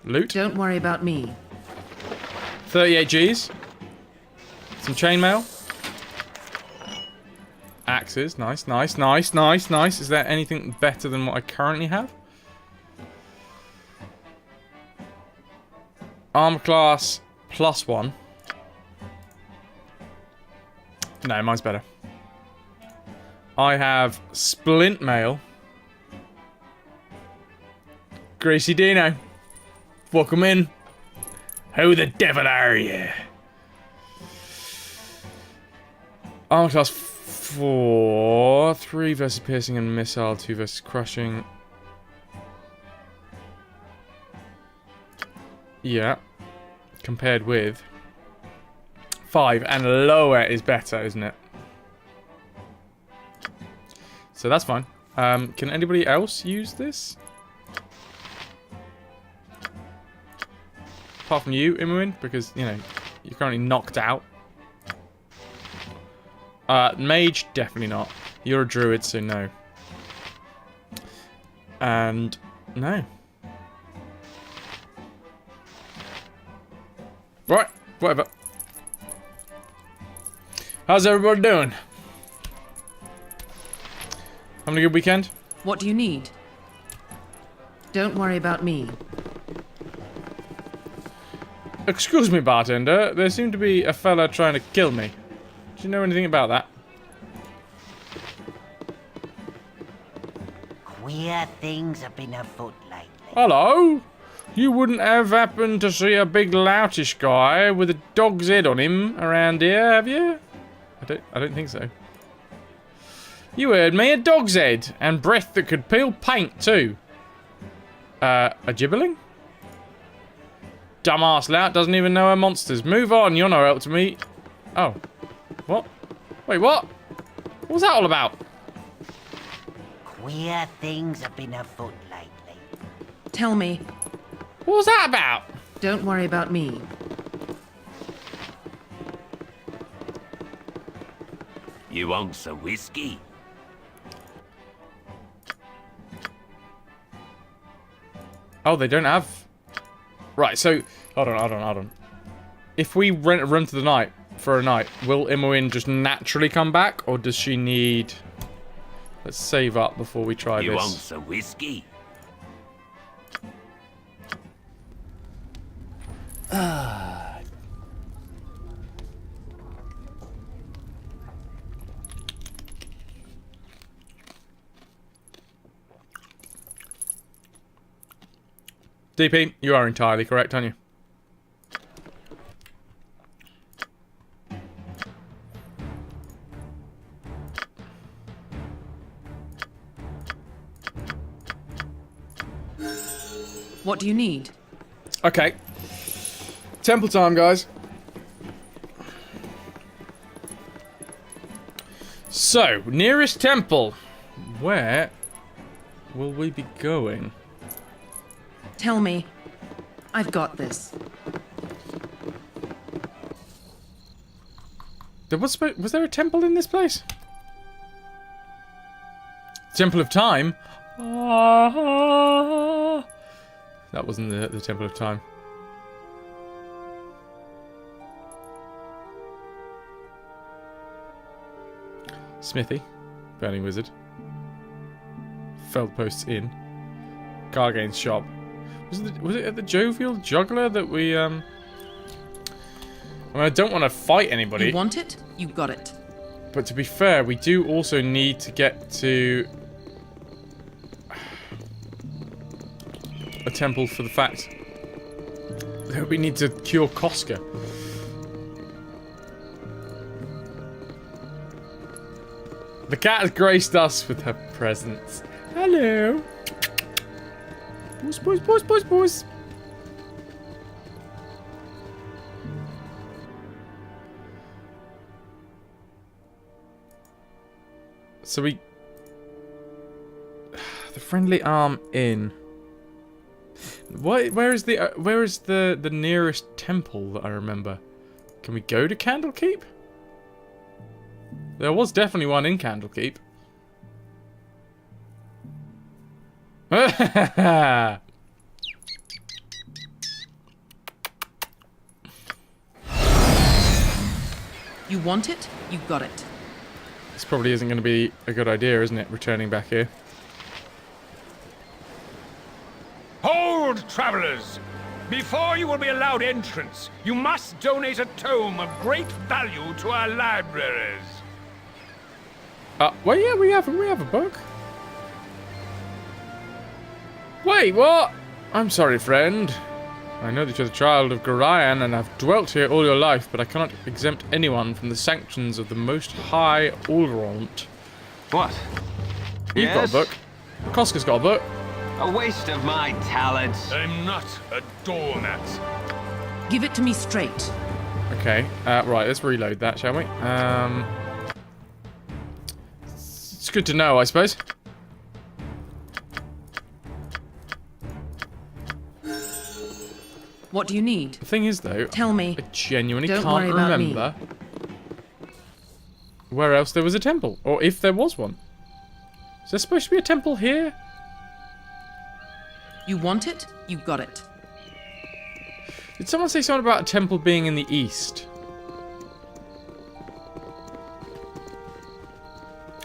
Loot. Don't worry about me. 38 Gs. Some chainmail. Axes. Nice, nice, nice, nice, nice. Is there anything better than what I currently have? Armor class +1. No, mine's better. I have splint mail. Greasy Dino. Welcome in. Who the devil are you? Armor class 4. 3 versus piercing and missile. 2 versus crushing. Yeah. Compared with 5, and lower is better, isn't it? So that's fine. Can anybody else use this? Apart from you, Imoen, because, you know, you're currently knocked out. Mage, definitely not. You're a druid, so no. And no. Right, whatever. How's everybody doing? Having a good weekend? What do you need? Don't worry about me. Excuse me, bartender. There seemed to be a fella trying to kill me. Do you know anything about that? Queer things have been afoot lately. Hello? You wouldn't have happened to see a big loutish guy with a dog's head on him around here, have you? I don't think so. You heard me, a dog's head, and breath that could peel paint too. A gibberling? Dumbass lout doesn't even know her monsters. Move on, you're no help to me. Oh. What? Wait, what? What was that all about? Queer things have been afoot lately. Tell me. What was that about? Don't worry about me. You want some whiskey? Oh, they don't have... Right, so... Hold on. If we rent a room to the night, for a night, will Imoen just naturally come back? Or does she need... Let's save up before we try this. You want some whiskey? DP, you are entirely correct, aren't you? What do you need? Okay. Temple time, guys. So, nearest temple. Where will we be going? Tell me. I've got this. Was there a temple in this place? Temple of Time? That wasn't the Temple of Time. Smithy. Burning Wizard. Feldposts Inn. Gargain's shop. Was it at the Jovial Juggler that we, I mean, I don't want to fight anybody. You want it? You got it. But to be fair, we do also need to get to... a temple for the fact that we need to cure Koska. The cat has graced us with her presence. Hello. Boys. So we... The Friendly Arm Inn. Where is the nearest temple that I remember? Can we go to Candlekeep? There was definitely one in Candlekeep. You want it? You got it. This probably isn't going to be a good idea, isn't it? Returning back here. Hold, travelers! Before you will be allowed entrance, you must donate a tome of great value to our libraries. Well, yeah, we have a book. Wait, what? I'm sorry, friend. I know that you're the child of Gorion and have dwelt here all your life, but I cannot exempt anyone from the sanctions of the Most High Ulront. What? You've got a book. Koska's got a book. A waste of my talents. I'm not a doormat. Give it to me straight. Okay, right, let's reload that, shall we? It's good to know, I suppose. What do you need? The thing is, though, tell me. I genuinely Don't can't worry about remember where else there was a temple, or if there was one. Is there supposed to be a temple here? You want it? You got it. Did someone say something about a temple being in the east?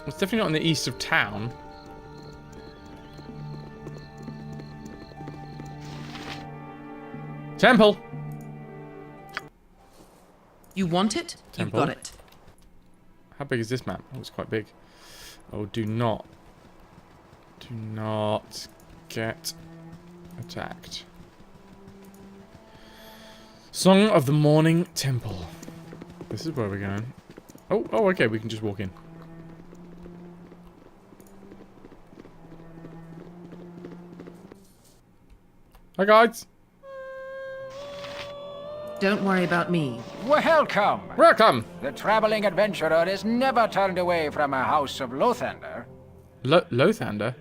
It's definitely not in the east of town. Temple! You want it? Temple. You've got it. How big is this map? Oh, it's quite big. Oh, do not get attacked. Song of the Morning Temple. This is where we're going. Oh, okay, we can just walk in. Hi, guys. Don't worry about me. Welcome. Welcome. The traveling adventurer is never turned away from a house of Lothander. Lothander?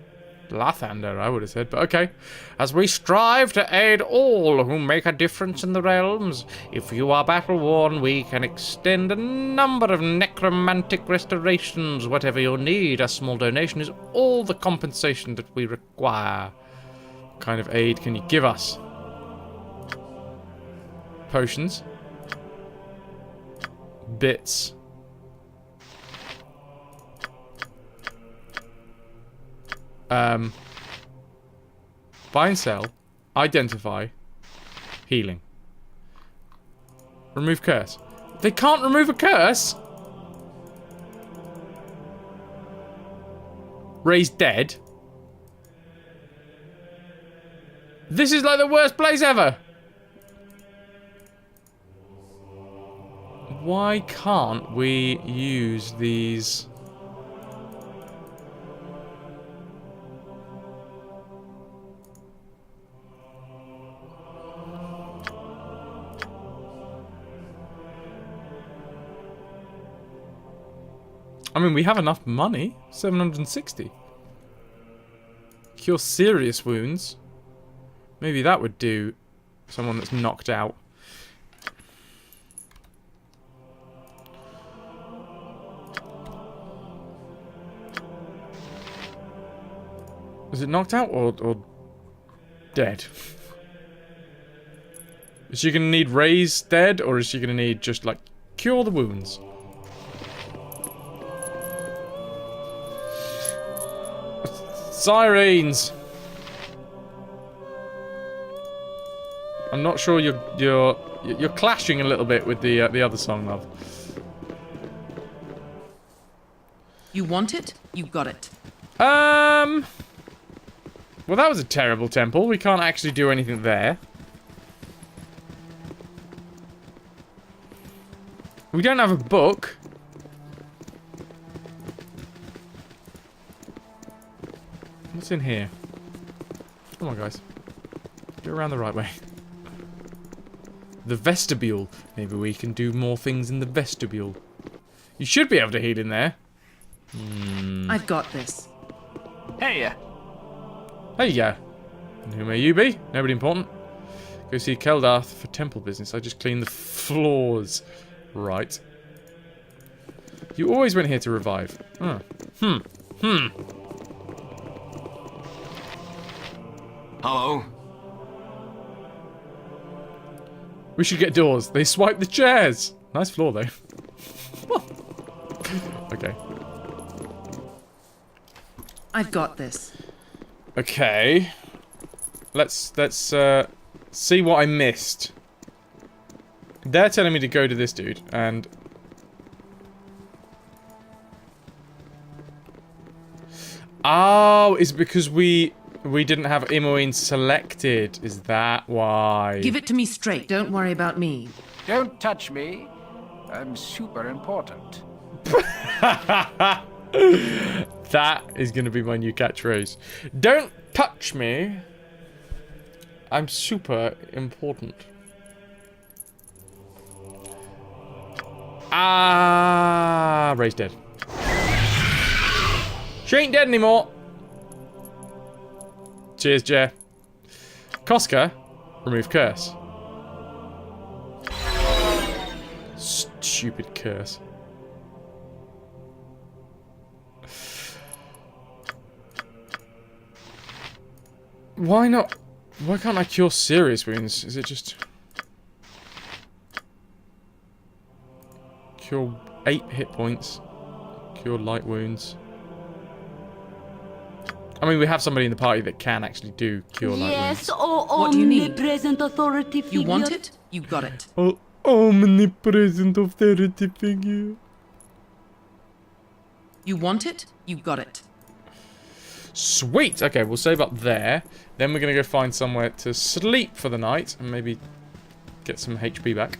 Lathander, I would have said, but okay. As we strive to aid all who make a difference in the realms, if you are battle-worn, we can extend a number of necromantic restorations. Whatever you need, a small donation is all the compensation that we require. What kind of aid can you give us? Potions. Bits. Buy and sell. Identify. Healing. Remove curse. They can't remove a curse? Raise dead. This is like the worst place ever. Why can't we use these? I mean, we have enough money. 760. Cure serious wounds. Maybe that would do someone that's knocked out. Is it knocked out or dead? Is she going to need raise dead, or is she going to need just, like, cure the wounds? Sirens! I'm not sure you're clashing a little bit with the other song, love. You want it? You got it. Well, that was a terrible temple. We can't actually do anything there. We don't have a book. What's in here? Come on, guys. Go around the right way. The vestibule. Maybe we can do more things in the vestibule. You should be able to heal in there. I've got this. Hey. Hey, yeah. And who may you be? Nobody important. Go see Keldarth for temple business. I just cleaned the floors. Right. You always went here to revive. Hello? We should get doors. They swipe the chairs. Nice floor, though. Okay. I've got this. Okay. Let's see what I missed. They're telling me to go to this dude, and... Oh, it's because we didn't have Imoen selected. Is that why? Give it to me straight. Don't worry about me. Don't touch me. I'm super important. That is going to be my new catchphrase. Don't touch me. I'm super important. Ah, Ray's dead. She ain't dead anymore. Cheers, Jer. Koska, remove curse. Stupid curse. Why not? Why can't I cure serious wounds? Is it just... Cure 8 hit points. Cure light wounds. I mean, we have somebody in the party that can actually do cure light wounds. Yes, oh What do you need? omnipresent authority figure. You want it? You got it. Oh, omnipresent authority figure. You want it? You got it. Sweet! Okay, we'll save up there. Then we're going to go find somewhere to sleep for the night. And maybe get some HP back.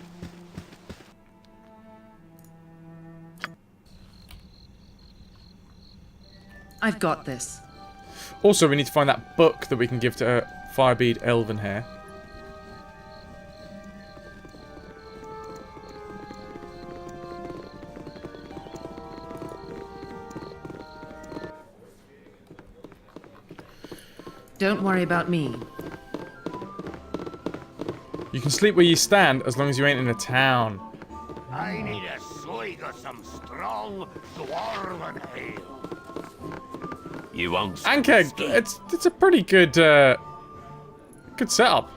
I've got this. Also, we need to find that book that we can give to Firebeard Elvenhair. Don't worry about me. You can sleep where you stand as long as you ain't in a town. I need a swig of some strong dwarven ale. You won't. Anke, it's a pretty good good setup.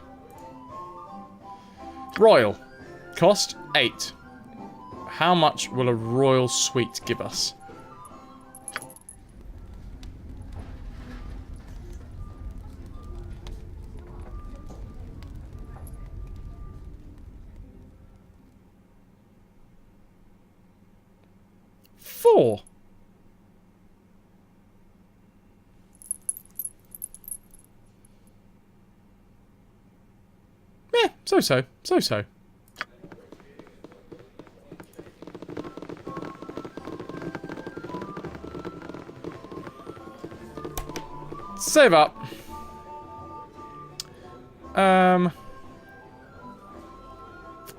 Royal. Cost 8. How much will a royal suite give us? $4. Yeah, so-so. So-so. Save up.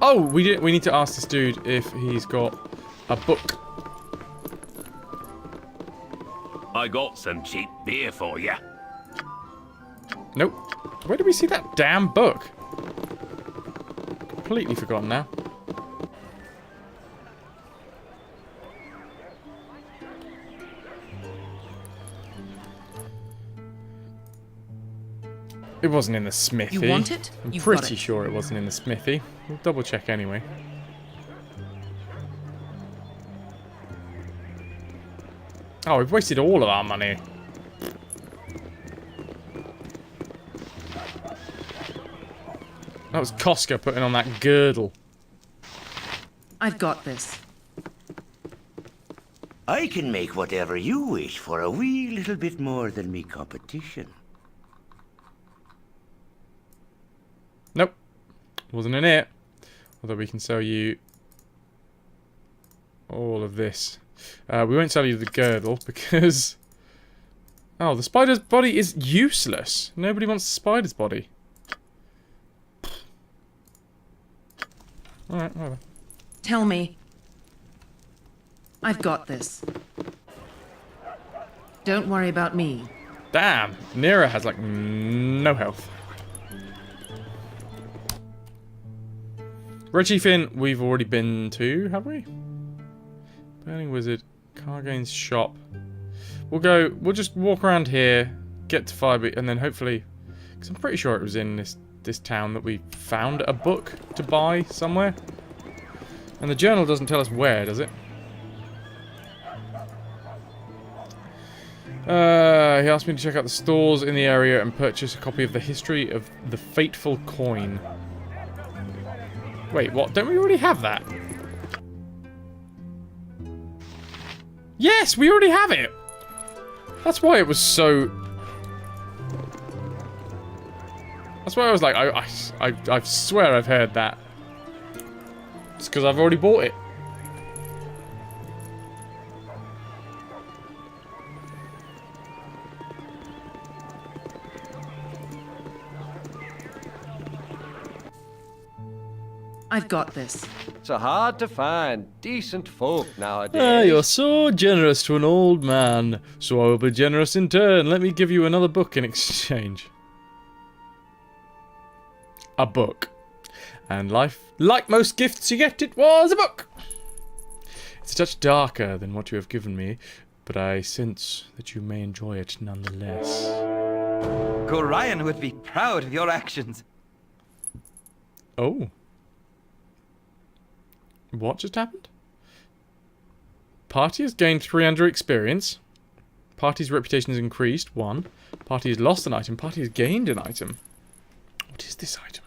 Oh, we need to ask this dude if he's got a book. I got some cheap beer for you. Nope. Where did we see that damn book? Completely forgotten now. It wasn't in the smithy. You want it? I'm You've got pretty it. sure it wasn't in the smithy. We'll double check anyway. Oh, we've wasted all of our money. That was Koska putting on that girdle. I've got this. I can make whatever you wish for a wee little bit more than me competition. Nope. Wasn't in it. Although we can sell you all of this. We won't sell you the girdle because... Oh, the spider's body is useless. Nobody wants the spider's body. Alright, whatever. Tell me. I've got this. Don't worry about me. Damn, Nira has like no health. Reggie Finn, we've already been to, have we? Burning Wizard, Cargain's shop. We'll just walk around here, get to Firebeard, and then hopefully, because I'm pretty sure it was in this town that we found a book to buy somewhere. And the journal doesn't tell us where, does it? He asked me to check out the stores in the area and purchase a copy of the History of the Fateful Coin. Wait, what? Don't we already have that? Yes, we already have it! That's why it was so... That's why I was like, I swear I've heard that. It's because I've already bought it. I've got this. So hard to find decent folk nowadays. Ah, you're so generous to an old man. So I will be generous in turn. Let me give you another book in exchange. A book. And life, like most gifts you get, it was a book. It's a touch darker than what you have given me, but I sense that you may enjoy it nonetheless. Gorion would be proud of your actions. Oh. What just happened? Party has gained 300 experience. Party's reputation has increased, 1. Party has lost an item. Party has gained an item. What is this item?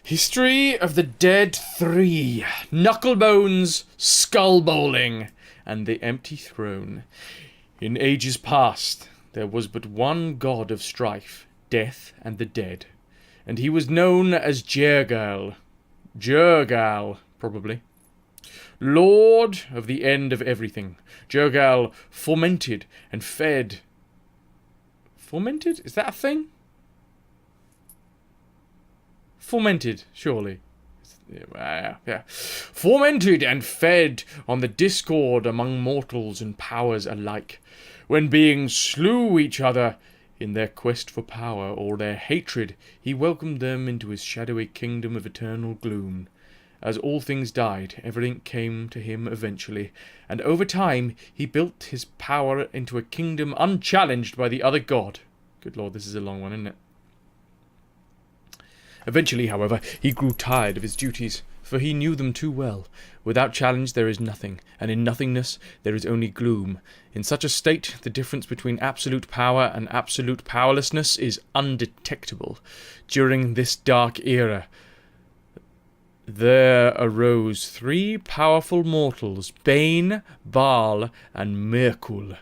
History of the Dead 3. Knucklebones, Skull Bowling, and the Empty Throne. In ages past, there was but one god of strife, death and the dead. And he was known as Jergal. Jergal, probably. Lord of the end of everything. Jergal fomented and fed. Fomented? Is that a thing? Fomented, surely. Yeah. Fomented and fed on the discord among mortals and powers alike. When beings slew each other in their quest for power or their hatred, he welcomed them into his shadowy kingdom of eternal gloom. As all things died, everything came to him eventually, and over time he built his power into a kingdom unchallenged by the other god. Good lord, this is a long one, isn't it? Eventually, however, he grew tired of his duties, for he knew them too well. Without challenge there is nothing, and in nothingness there is only gloom. In such a state, the difference between absolute power and absolute powerlessness is undetectable. During this dark era, there arose 3 powerful mortals, Bane, Baal, and Merkul,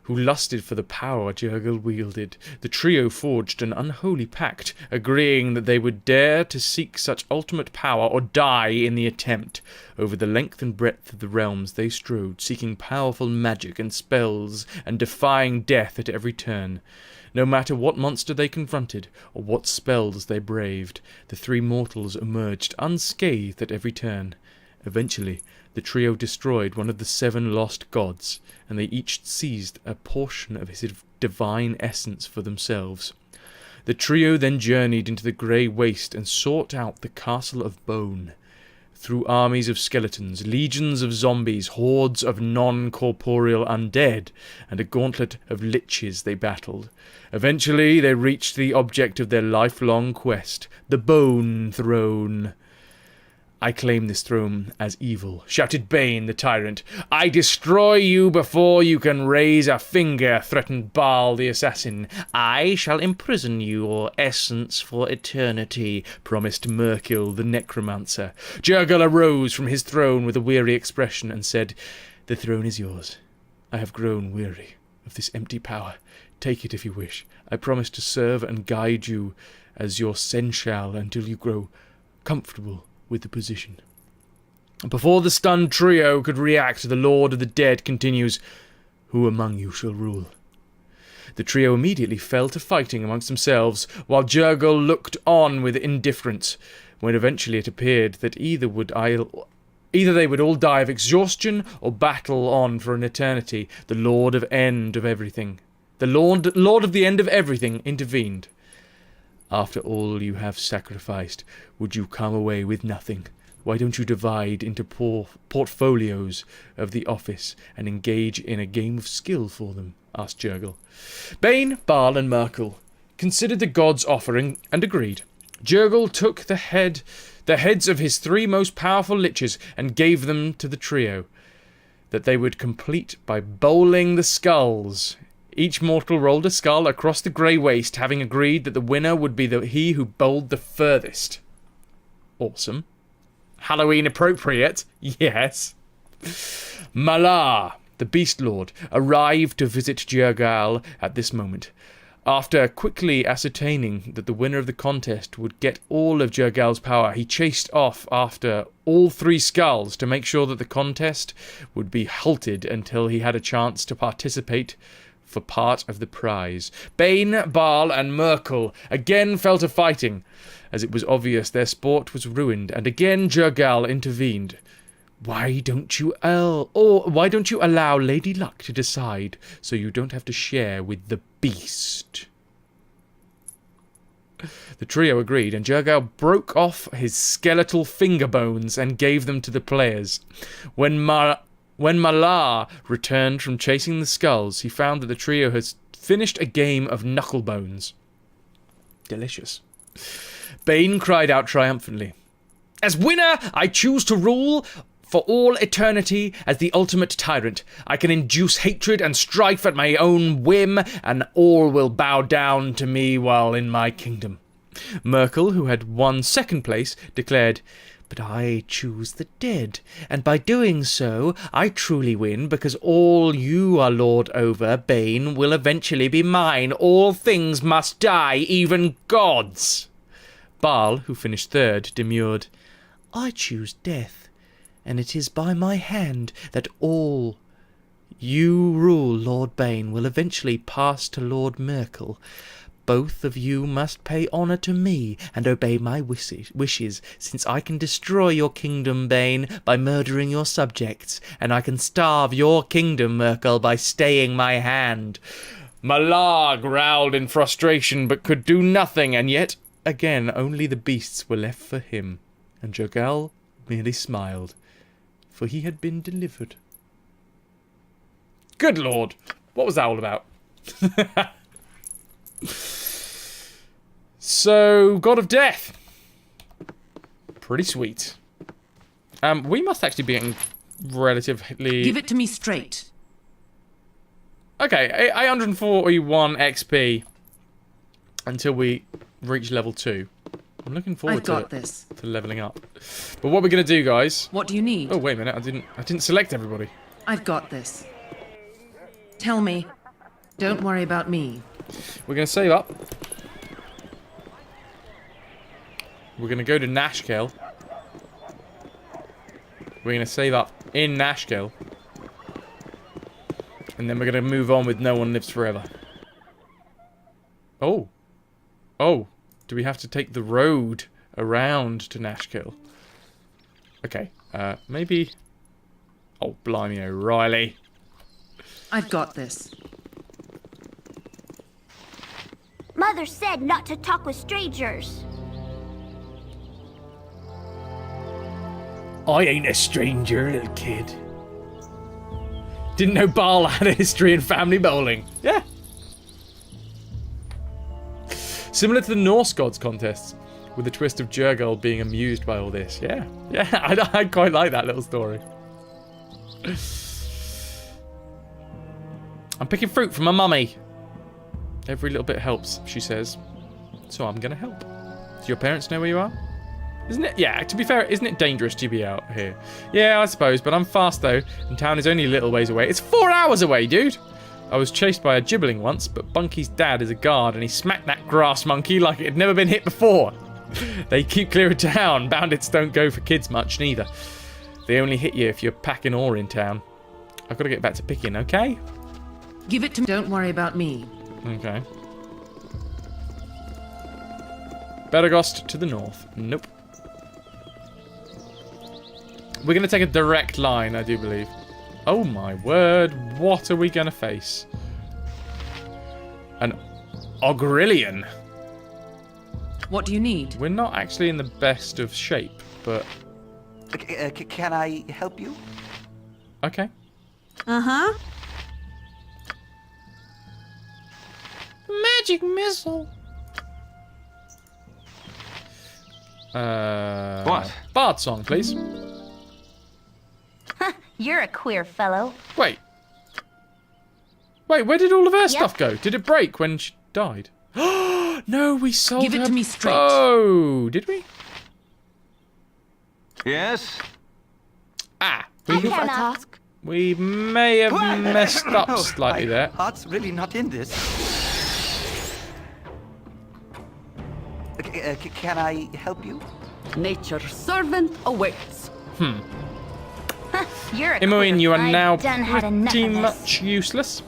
who lusted for the power Jergal wielded. The trio forged an unholy pact, agreeing that they would dare to seek such ultimate power or die in the attempt. Over the length and breadth of the realms they strode, seeking powerful magic and spells, and defying death at every turn. No matter what monster they confronted, or what spells they braved, the 3 mortals emerged unscathed at every turn. Eventually, the trio destroyed one of the 7 lost gods, and they each seized a portion of his divine essence for themselves. The trio then journeyed into the grey waste and sought out the Castle of Bone. Through armies of skeletons, legions of zombies, hordes of non-corporeal undead, and a gauntlet of liches they battled. Eventually they reached the object of their lifelong quest, the Bone Throne. "I claim this throne as evil," shouted Bane the tyrant. "I destroy you before you can raise a finger," threatened Baal the assassin. "I shall imprison your essence for eternity," promised Merkil the necromancer. Jergal arose from his throne with a weary expression and said, "The throne is yours. I have grown weary of this empty power. Take it if you wish. I promise to serve and guide you as your seneschal until you grow comfortable with the position." Before the stunned trio could react, the Lord of the Dead continues, "Who among you shall rule?" The trio immediately fell to fighting amongst themselves, while Jergal looked on with indifference, when eventually it appeared that either they would all die of exhaustion or battle on for an eternity. The Lord of the End of Everything intervened. "After all you have sacrificed, would you come away with nothing? Why don't you divide into portfolios of the office and engage in a game of skill for them?" asked Jergal. Bane, Baal, and Merkul considered the god's offering and agreed. Jergal took the heads of his 3 most powerful liches and gave them to the trio. that they would complete by bowling the skulls. Each mortal rolled a skull across the grey waste, having agreed that the winner would be he who bowled the furthest. Awesome. Halloween appropriate, yes. Malar, the Beast Lord, arrived to visit Jergal at this moment. After quickly ascertaining that the winner of the contest would get all of Jergal's power, he chased off after all 3 skulls to make sure that the contest would be halted until he had a chance to participate for part of the prize. Bane, Baal, and Merkel again fell to fighting, as it was obvious their sport was ruined, and again Jergal intervened. Why don't you allow Lady Luck to decide, so you don't have to share with the beast? The trio agreed, and Jergal broke off his skeletal finger bones and gave them to the players. When Malar returned from chasing the skulls, he found that the trio had finished a game of knucklebones. Delicious. Bane cried out triumphantly, "As winner, I choose to rule for all eternity as the ultimate tyrant. I can induce hatred and strife at my own whim, and all will bow down to me while in my kingdom." Merkel, who had won second place, declared, "But I choose the dead, and by doing so, I truly win, because all you are lord over, Bane, will eventually be mine. All things must die, even gods." Baal, who finished third, demurred, "I choose death, and it is by my hand that all you rule, Lord Bane, will eventually pass to Lord Merkel. Both of you must pay honour to me and obey my wishes, since I can destroy your kingdom, Bane, by murdering your subjects, and I can starve your kingdom, Merkel, by staying my hand." Malar growled in frustration, but could do nothing, and yet, again, only the beasts were left for him, and Jergal merely smiled, for he had been delivered. Good lord, what was that all about? So, God of Death. Pretty sweet. We must actually be getting relatively... Give it to me straight. Okay, 841 XP until we reach level 2. I'm looking forward to leveling up. But what we're going to do, guys... What do you need? Oh, wait a minute. I didn't select everybody. I've got this. Tell me. Don't worry about me. We're going to save up. We're going to go to Nashkel. We're going to save up in Nashkel. And then we're going to move on with No One Lives Forever. Oh. Oh. Do we have to take the road around to Nashkel? Okay. Maybe... Oh, blimey, O'Reilly. I've got this. Mother said not to talk with strangers. I ain't a stranger, little kid. Didn't know Baal had a history in family bowling. Yeah. Similar to the Norse gods contests, with the twist of Jergal being amused by all this. Yeah. Yeah, I quite like that little story. I'm picking fruit from my mummy. Every little bit helps, she says. So I'm gonna help. Do your parents know where you are? Isn't it? Yeah, to be fair, isn't it dangerous to be out here? Yeah, I suppose, but I'm fast though, and town is only a little ways away. It's 4 hours away, dude! I was chased by a gibbling once, but Bunky's dad is a guard, and he smacked that grass monkey like it had never been hit before. They keep clear of town. Bandits don't go for kids much, neither. They only hit you if you're packing ore in town. I've got to get back to picking, okay? Give it to me. Don't worry about me. Okay. Beregost to the north. Nope. We're going to take a direct line, I do believe. Oh my word, what are we going to face? An Ogrillion. What do you need? We're not actually in the best of shape, but... Can I help you? Okay. Uh-huh. Magic missile. What? Bard song, please. You're a queer fellow. Wait, where did all of her stuff go? Did it break when she died? No, we sold Give it her to me straight. bow. Did we? Yes? We may have messed up slightly there. Heart's really not in this. Can I help you? Nature's servant awaits. You're a Imoen, you are I've now done had enough pretty of this. much useless.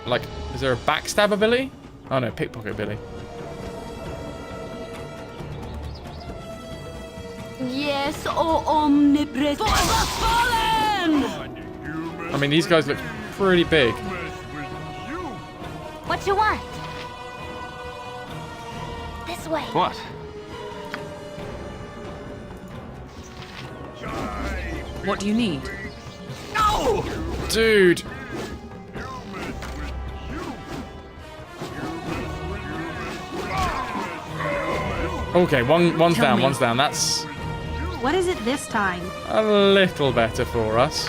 Like, is there a backstab ability? Oh no, pickpocket ability. Yes, oh omnipresent. For the fallen! I mean, these guys look pretty big. What you want? This way. What? What do you need? No! Dude. Okay, one's down, one's down. That's What is it this time? a little better for us.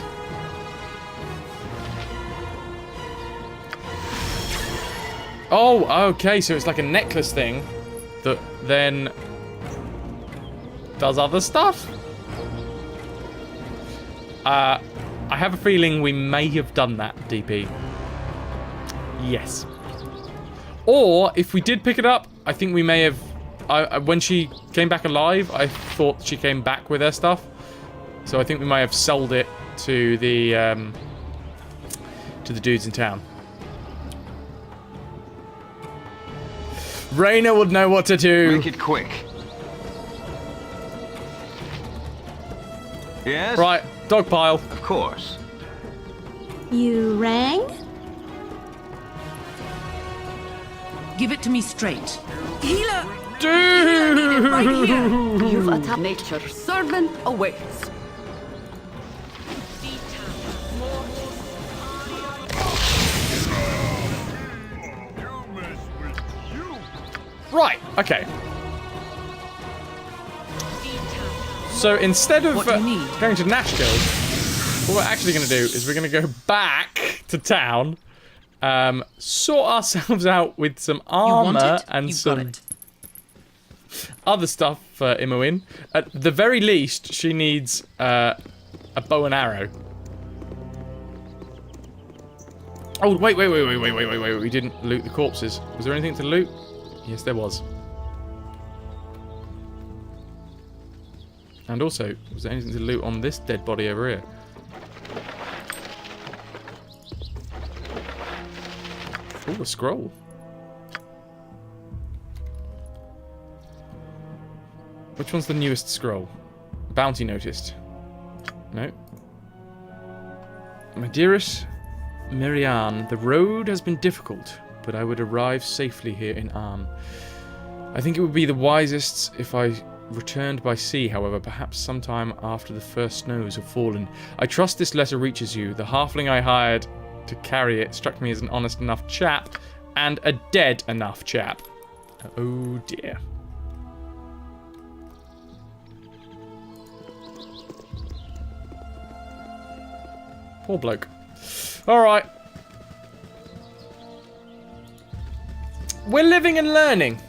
Oh, okay, so it's like a necklace thing that then does other stuff? I have a feeling we may have done that, DP. Yes. Or, if we did pick it up, I think we may have... when she came back alive, I thought she came back with her stuff. So I think we may have sold it to the dudes in town. Raina would know what to do. Make it quick. Yes? Right, dog pile. Of course. You rang? Give it to me straight. Healer! Dude! Right here! You've attacked. Nature's servant awaits. Right, okay. So instead of going to Nash Guild, what we're actually going to do is we're going to go back to town, sort ourselves out with some armor and some other stuff for Imoen. At the very least, she needs a bow and arrow. Oh, wait. We didn't loot the corpses. Was there anything to loot? Yes, there was. And also, was there anything to loot on this dead body over here? Oh, a scroll. Which one's the newest scroll? Bounty noticed. No. My dearest Marianne, the road has been difficult, but I would arrive safely here in Arn. I think it would be the wisest if I returned by sea, however, perhaps sometime after the first snows have fallen. I trust this letter reaches you. The halfling I hired to carry it struck me as an honest enough chap and a dead enough chap. Oh dear. Poor bloke. Alright. We're living and learning.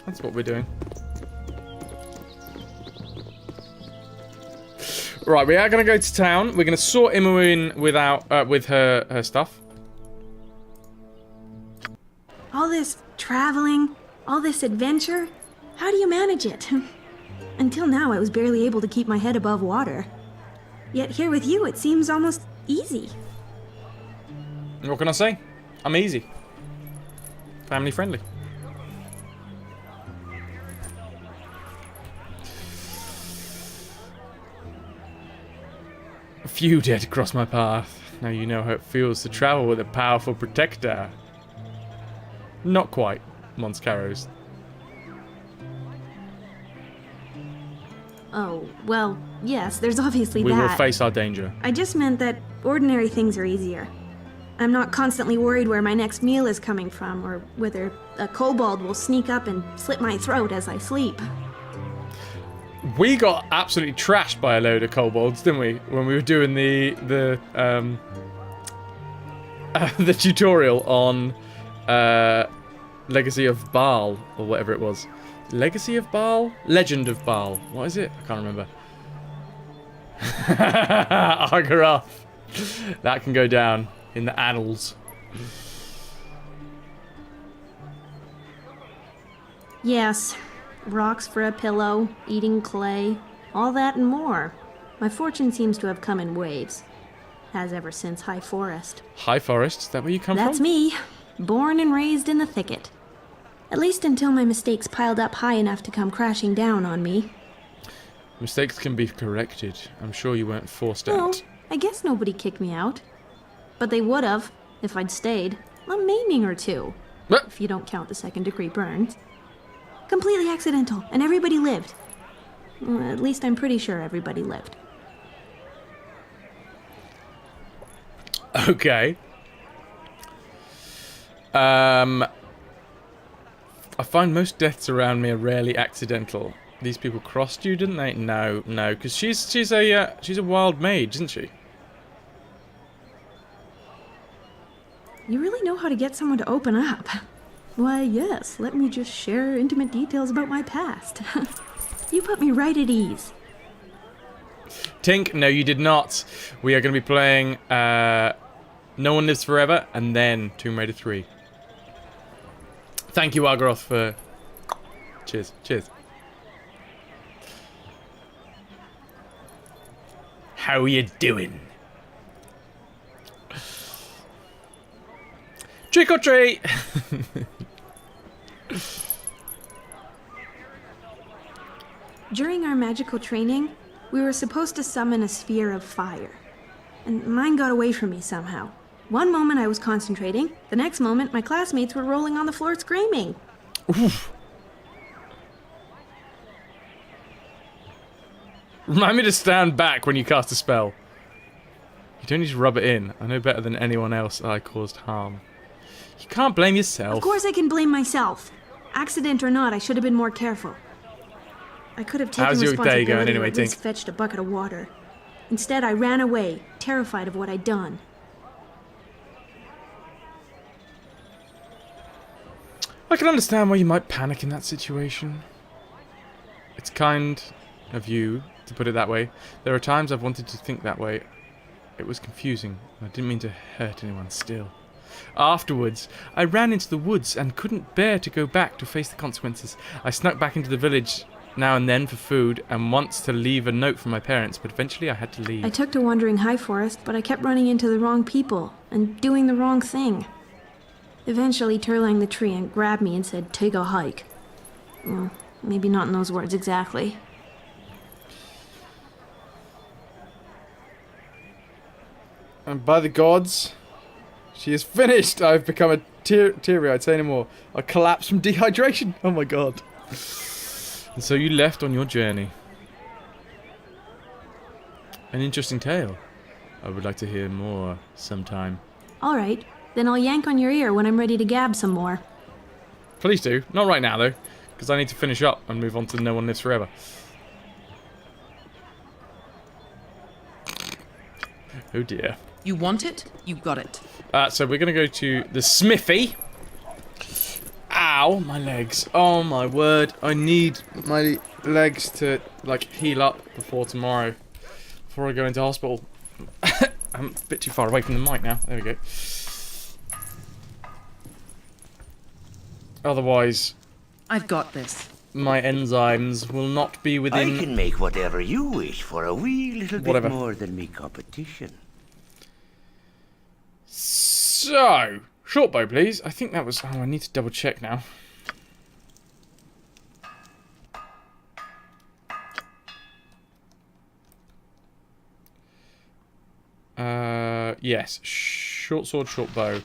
That's what we're doing. Right, we are going to go to town. We're going to sort Imoen with her stuff. All this traveling, all this adventure, how do you manage it? Until now, I was barely able to keep my head above water. Yet here with you, it seems almost easy. What can I say? I'm easy. Family friendly. A few dead cross my path. Now you know how it feels to travel with a powerful protector. Not quite, Monscaros. Oh, well, yes, there's obviously that. We will face our danger. I just meant that ordinary things are easier. I'm not constantly worried where my next meal is coming from, or whether a kobold will sneak up and slit my throat as I sleep. We got absolutely trashed by a load of kobolds, didn't we? When we were doing the tutorial on Legacy of Baal, or whatever it was. Legacy of Baal? Legend of Baal. What is it? I can't remember. Argaroth. That can go down in the annals. Yes. Rocks for a pillow, eating clay, all that and more. My fortune seems to have come in waves. Has ever since High Forest. High Forest? Is that where you come from? That's me. Born and raised in the thicket. At least until my mistakes piled up high enough to come crashing down on me. Mistakes can be corrected. I'm sure you weren't forced No, out. I guess nobody kicked me out. But they would have, if I'd stayed. A maiming or two. If you don't count the second-degree burns. Completely accidental, and everybody lived. Well, at least I'm pretty sure everybody lived. Okay. I find most deaths around me are rarely accidental. These people crossed you, didn't they? No, because she's a wild mage, isn't she? You really know how to get someone to open up. Why, yes, let me just share intimate details about my past. You put me right at ease. Tink, no you did not. We are going to be playing No One Lives Forever and then Tomb Raider 3. Thank you, Argaroth, for... Cheers. How are you doing? Trick or treat! During our magical training, we were supposed to summon a sphere of fire. And mine got away from me somehow. One moment I was concentrating, the next moment my classmates were rolling on the floor screaming. Oof. Remind me to stand back when you cast a spell. You don't need to rub it in. I know better than anyone else that I caused harm. You can't blame yourself. Of course I can blame myself. Accident or not, I should have been more careful. I could have taken How's your day responsibility going anyway, or at least Tink? fetched a bucket of water. Instead, I ran away, terrified of what I'd done. I can understand why you might panic in that situation. It's kind of you to put it that way. There are times I've wanted to think that way. It was confusing. I didn't mean to hurt anyone still. Afterwards, I ran into the woods and couldn't bear to go back to face the consequences. I snuck back into the village now and then for food and once to leave a note for my parents, but eventually I had to leave. I took to wandering High Forest, but I kept running into the wrong people and doing the wrong thing. Eventually, Turlang the tree and grabbed me and said, "Take a hike." Well, maybe not in those words exactly. And by the gods, she is finished. I've become a teary-eyed. Say no more. I collapsed from dehydration. Oh my god. And so you left on your journey. An interesting tale. I would like to hear more sometime. All right, then I'll yank on your ear when I'm ready to gab some more. Please do. Not right now, though, because I need to finish up and move on to No One Lives Forever. Oh dear. You want it? You got it. So we're going to go to the smithy. Ow, my legs. Oh my word. I need my legs to, like, heal up before tomorrow. Before I go into hospital. I'm a bit too far away from the mic now. There we go. Otherwise, I've got this. My enzymes will not be within... I can make whatever you wish for a wee little bit more than me competition. So, short bow, please. I think that was... Oh, I need to double check now. Yes. Short sword, short bow.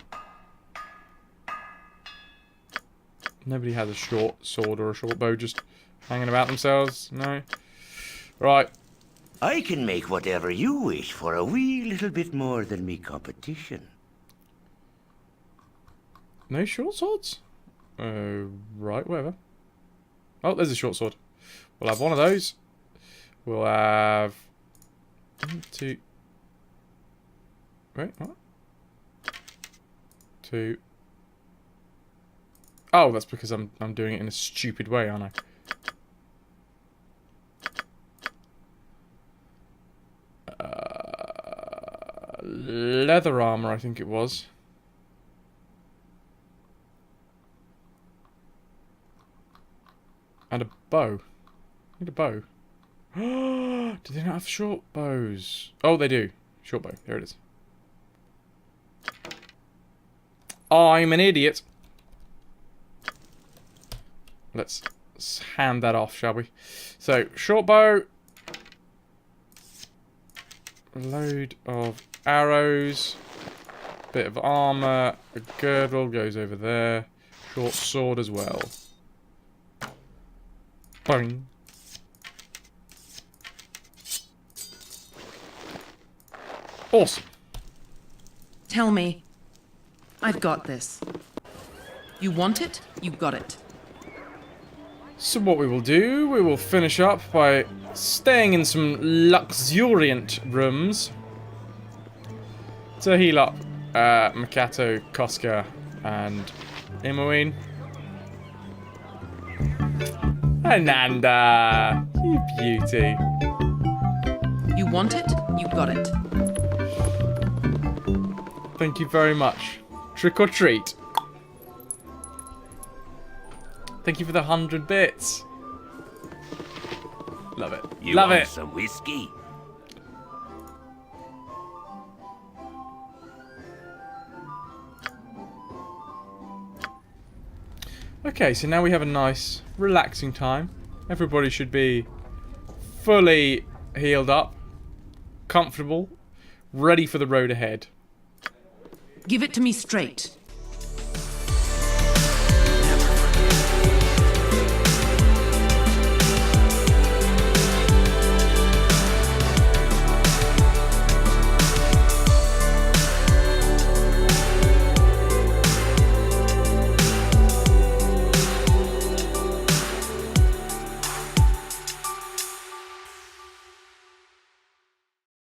Nobody has a short sword or a short bow just hanging about themselves. No? Right. I can make whatever you wish for a wee little bit more than me competition. No short swords? Right, whatever. Oh, there's a short sword. We'll have one of those. We'll have 2. Wait, what? 2. Oh, that's because I'm doing it in a stupid way, aren't I? Leather armor, I think it was. And a bow. I need a bow. Do they not have short bows? Oh, they do. Short bow. There it is. I'm an idiot. Let's hand that off, shall we? So, short bow. A load of arrows. Bit of armor. A girdle goes over there. Short sword as well. Boing. Awesome. Tell me. I've got this. You want it? You got it. So what we will do, we will finish up by staying in some luxuriant rooms to heal up Makato, Koska, and Imoen. Ananda, you beauty. You want it? You got it. Thank you very much. Trick or treat. Thank you for the 100 bits. Love it. You Love want it. some whiskey? Okay, so now we have a nice, relaxing time. Everybody should be fully healed up, comfortable, ready for the road ahead. Give it to me straight.